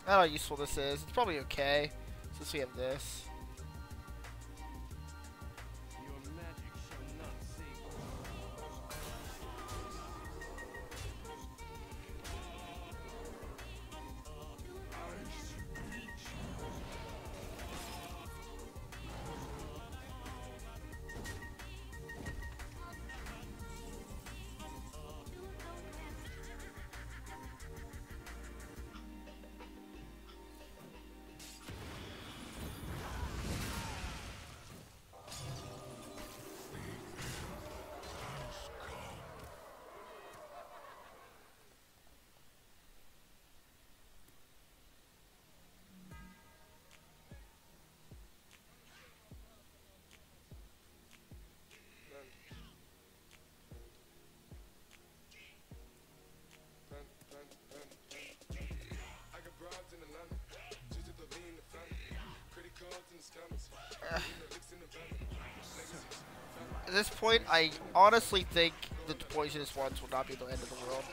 I don't know how useful this is. It's probably okay, since we have this. Your magic shall not save At this point, I honestly think the poisonous ones will not be the end of the world.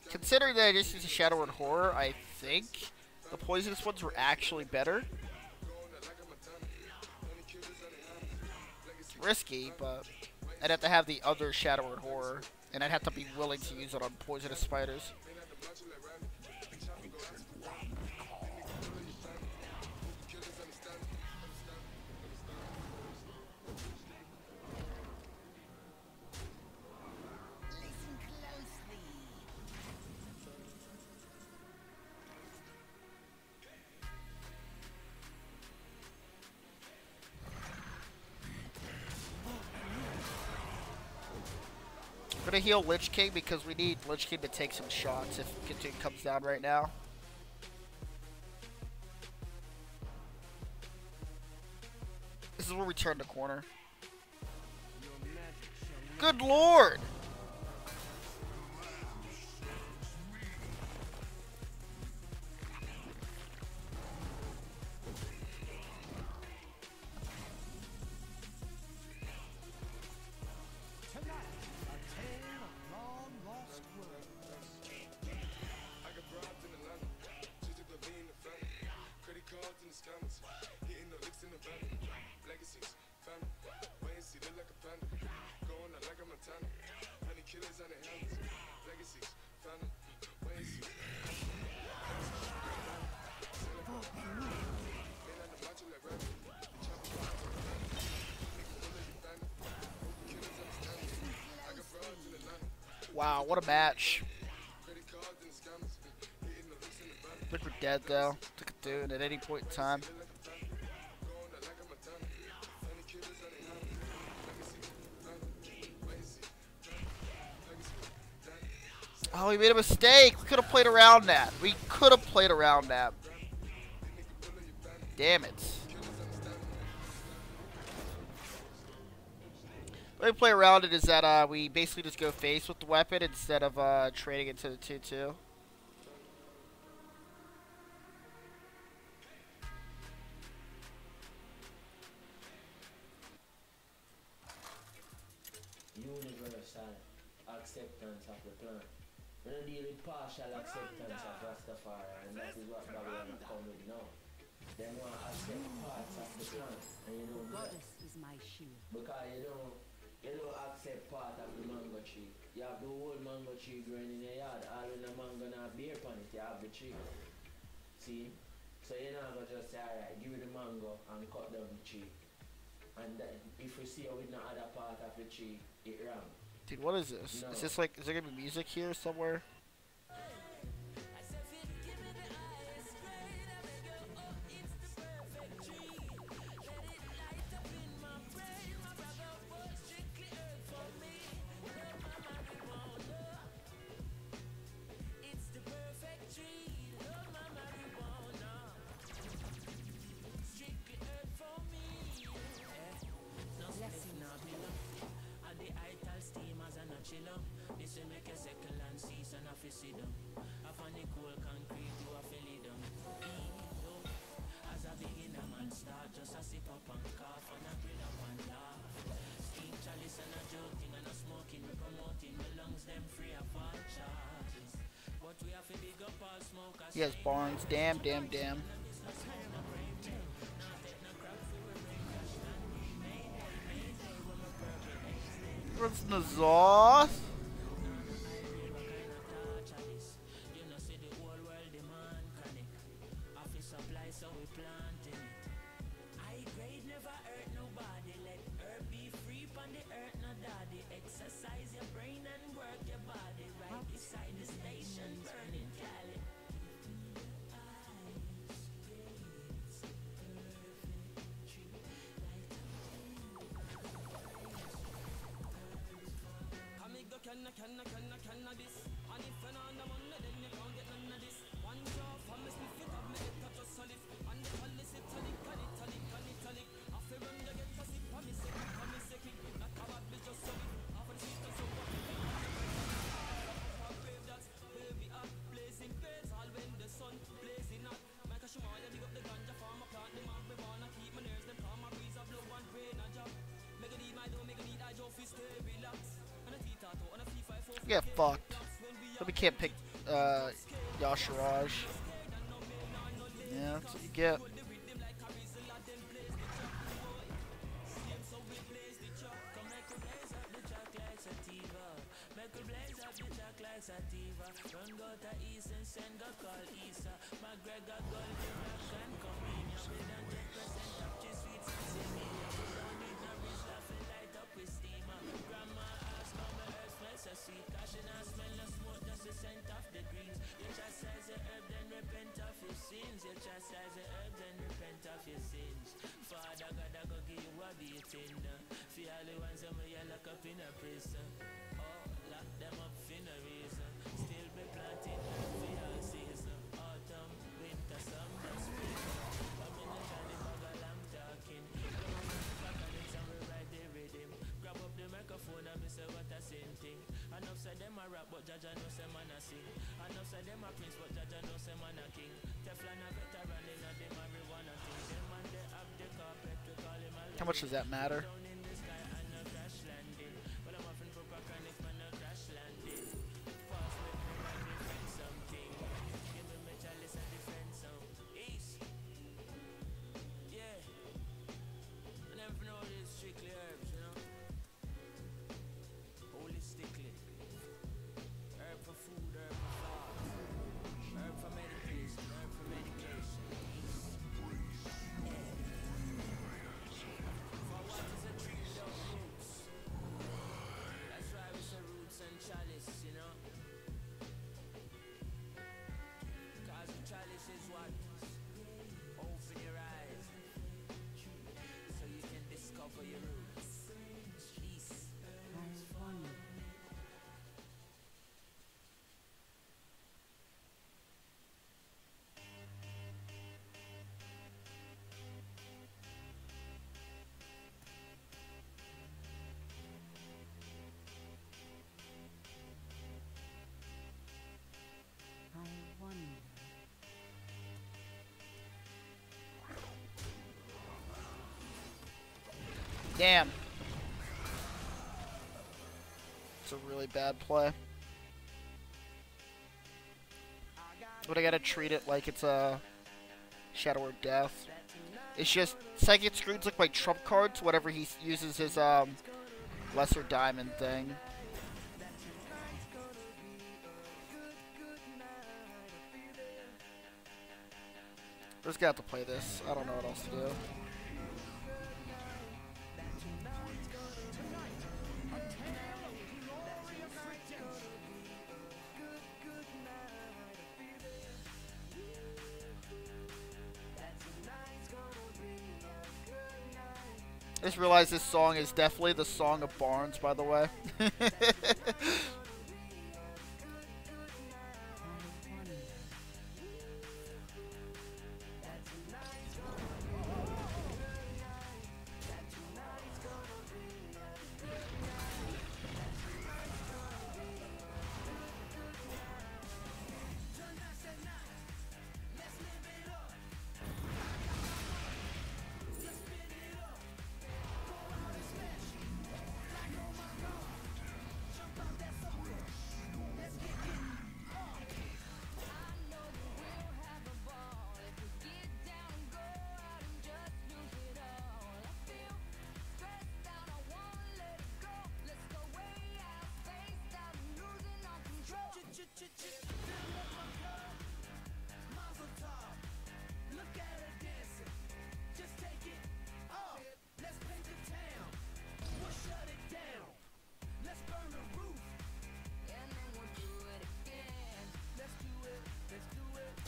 Considering that I just used a Shadow and Horror, I think the poisonous ones were actually better. It's risky, but I'd have to have the other Shadow and Horror, and I'd have to be willing to use it on poisonous spiders. I'm gonna heal Lich King because we need Lich King to take some shots if King comes down right now. This is where we turn the corner. Good lord! Wow, what a match. I think we're dead though. Took a dude at any point in time. Oh, we made a mistake. We could have played around that. Damn it. The way we play around it is that we basically just go face with the weapon instead of trading it to the 2-2. Universal acceptance of the plan. We don't deal with partial acceptance of Rastafari, and that is what Babylon are coming with now. They want to accept parts of the plan, and you don't do that. Is my shield. Because you don't accept part of the mango tree. You have the whole mango tree growing in your yard. All when the mango not bear upon it, you have the tree. See? So you're not going to just say, alright, give me the mango and cut down the tree. And if you see with no other part of the tree, it wrong. Dude, what is this? No. Is this like, is there gonna be music here somewhere? Yes, Barnes. Damn. What's Nazar? Get fucked. But we can't pick Yashiraj. Yeah, that's what you get. How much does that matter? Damn. It's a really bad play. But I gotta treat it like it's a Shadow or Death. It's just Psychic Screens look like trump cards whenever he uses his lesser diamond thing. We're just gonna have to play this. I don't know what else to do. I just realized this song is definitely the Song of Barnes, by the way.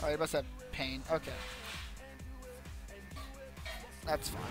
Oh, you must have pain. Okay. That's fine.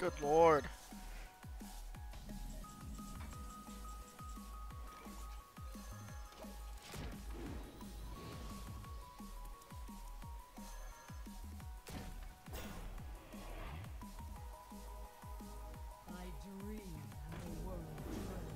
Good lord. I dream and the world turns.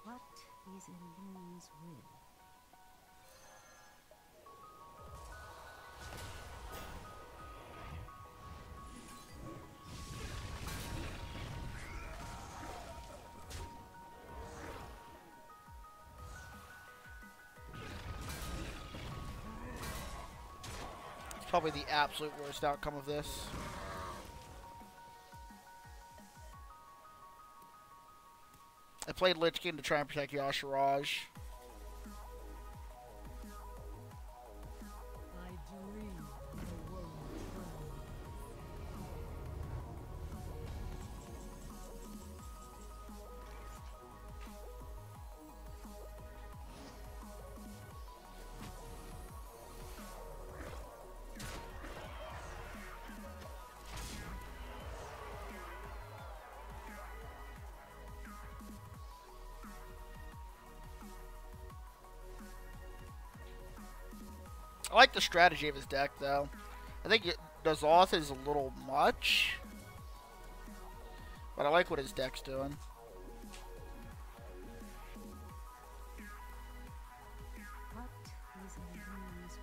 What is in Bane's will? It's probably the absolute worst outcome of this. I played Lich King to try and protect Yasharaj. I dream and the world turns. I like the strategy of his deck, though. I think Dazoth is a little much, but I like what his deck's doing. What is in Bane's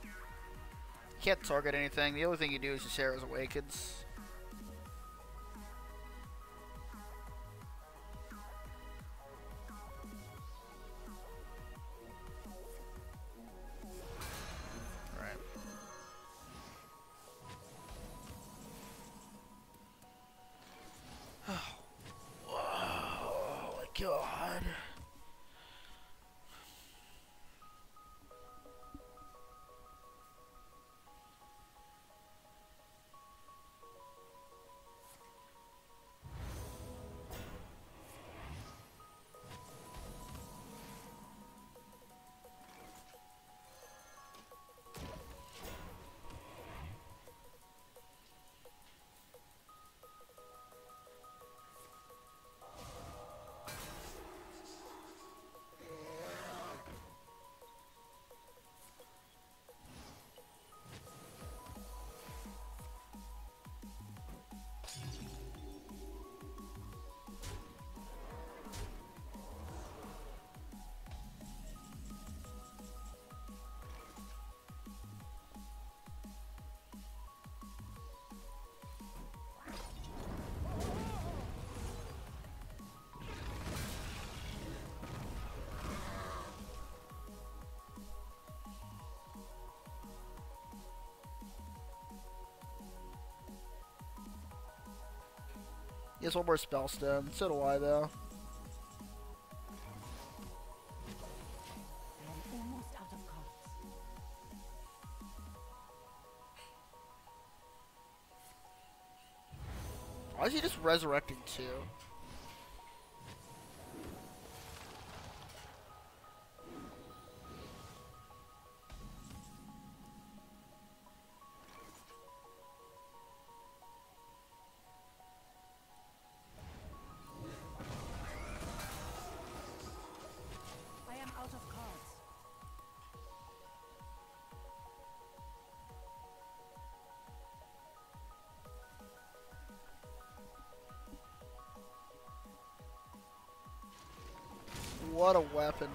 will? Can't target anything. The only thing you do is Sarah's Awakens. Right. Oh my god. He has one more Spellstone. So do I, though. I'm almost out of cards. Why is he just resurrecting two? I am out of cards. what a weapon.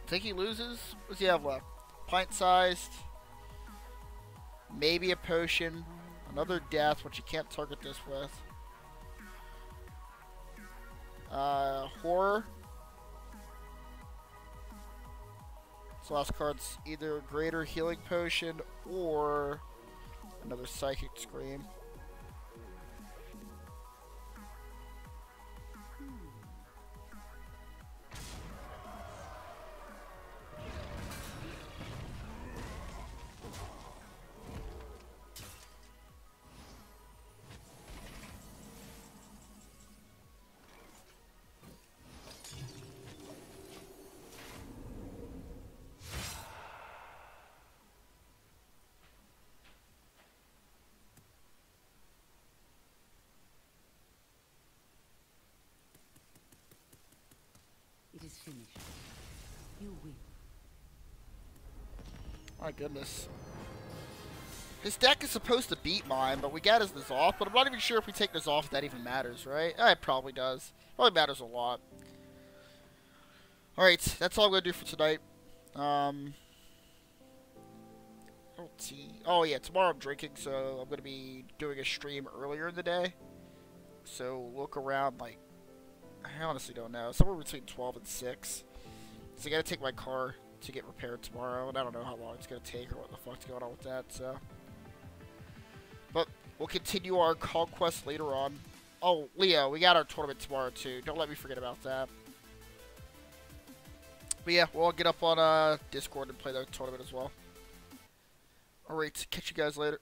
Think he loses? What does he have left? Pint-sized. Maybe a potion. Another death, which you can't target this with. Horror. So last card's either a greater healing potion or another psychic scream. It is finished. You win. My goodness. His deck is supposed to beat mine, but we got his N'Zoth, but I'm not even sure if we take N'Zoth if that even matters, right? It probably does. Probably matters a lot. Alright, that's all I'm going to do for tonight. Let's see. Oh yeah, tomorrow I'm drinking, so I'm going to be doing a stream earlier in the day. So look around, like, I honestly don't know. Somewhere between 12 and 6. So I got to take my car to get repaired tomorrow, and I don't know how long it's going to take or what the fuck's going on with that, so. But we'll continue our conquest later on. Oh, Leo, we got our tournament tomorrow, too. Don't let me forget about that. But yeah, we'll all get up on Discord and play the tournament as well. Alright, catch you guys later.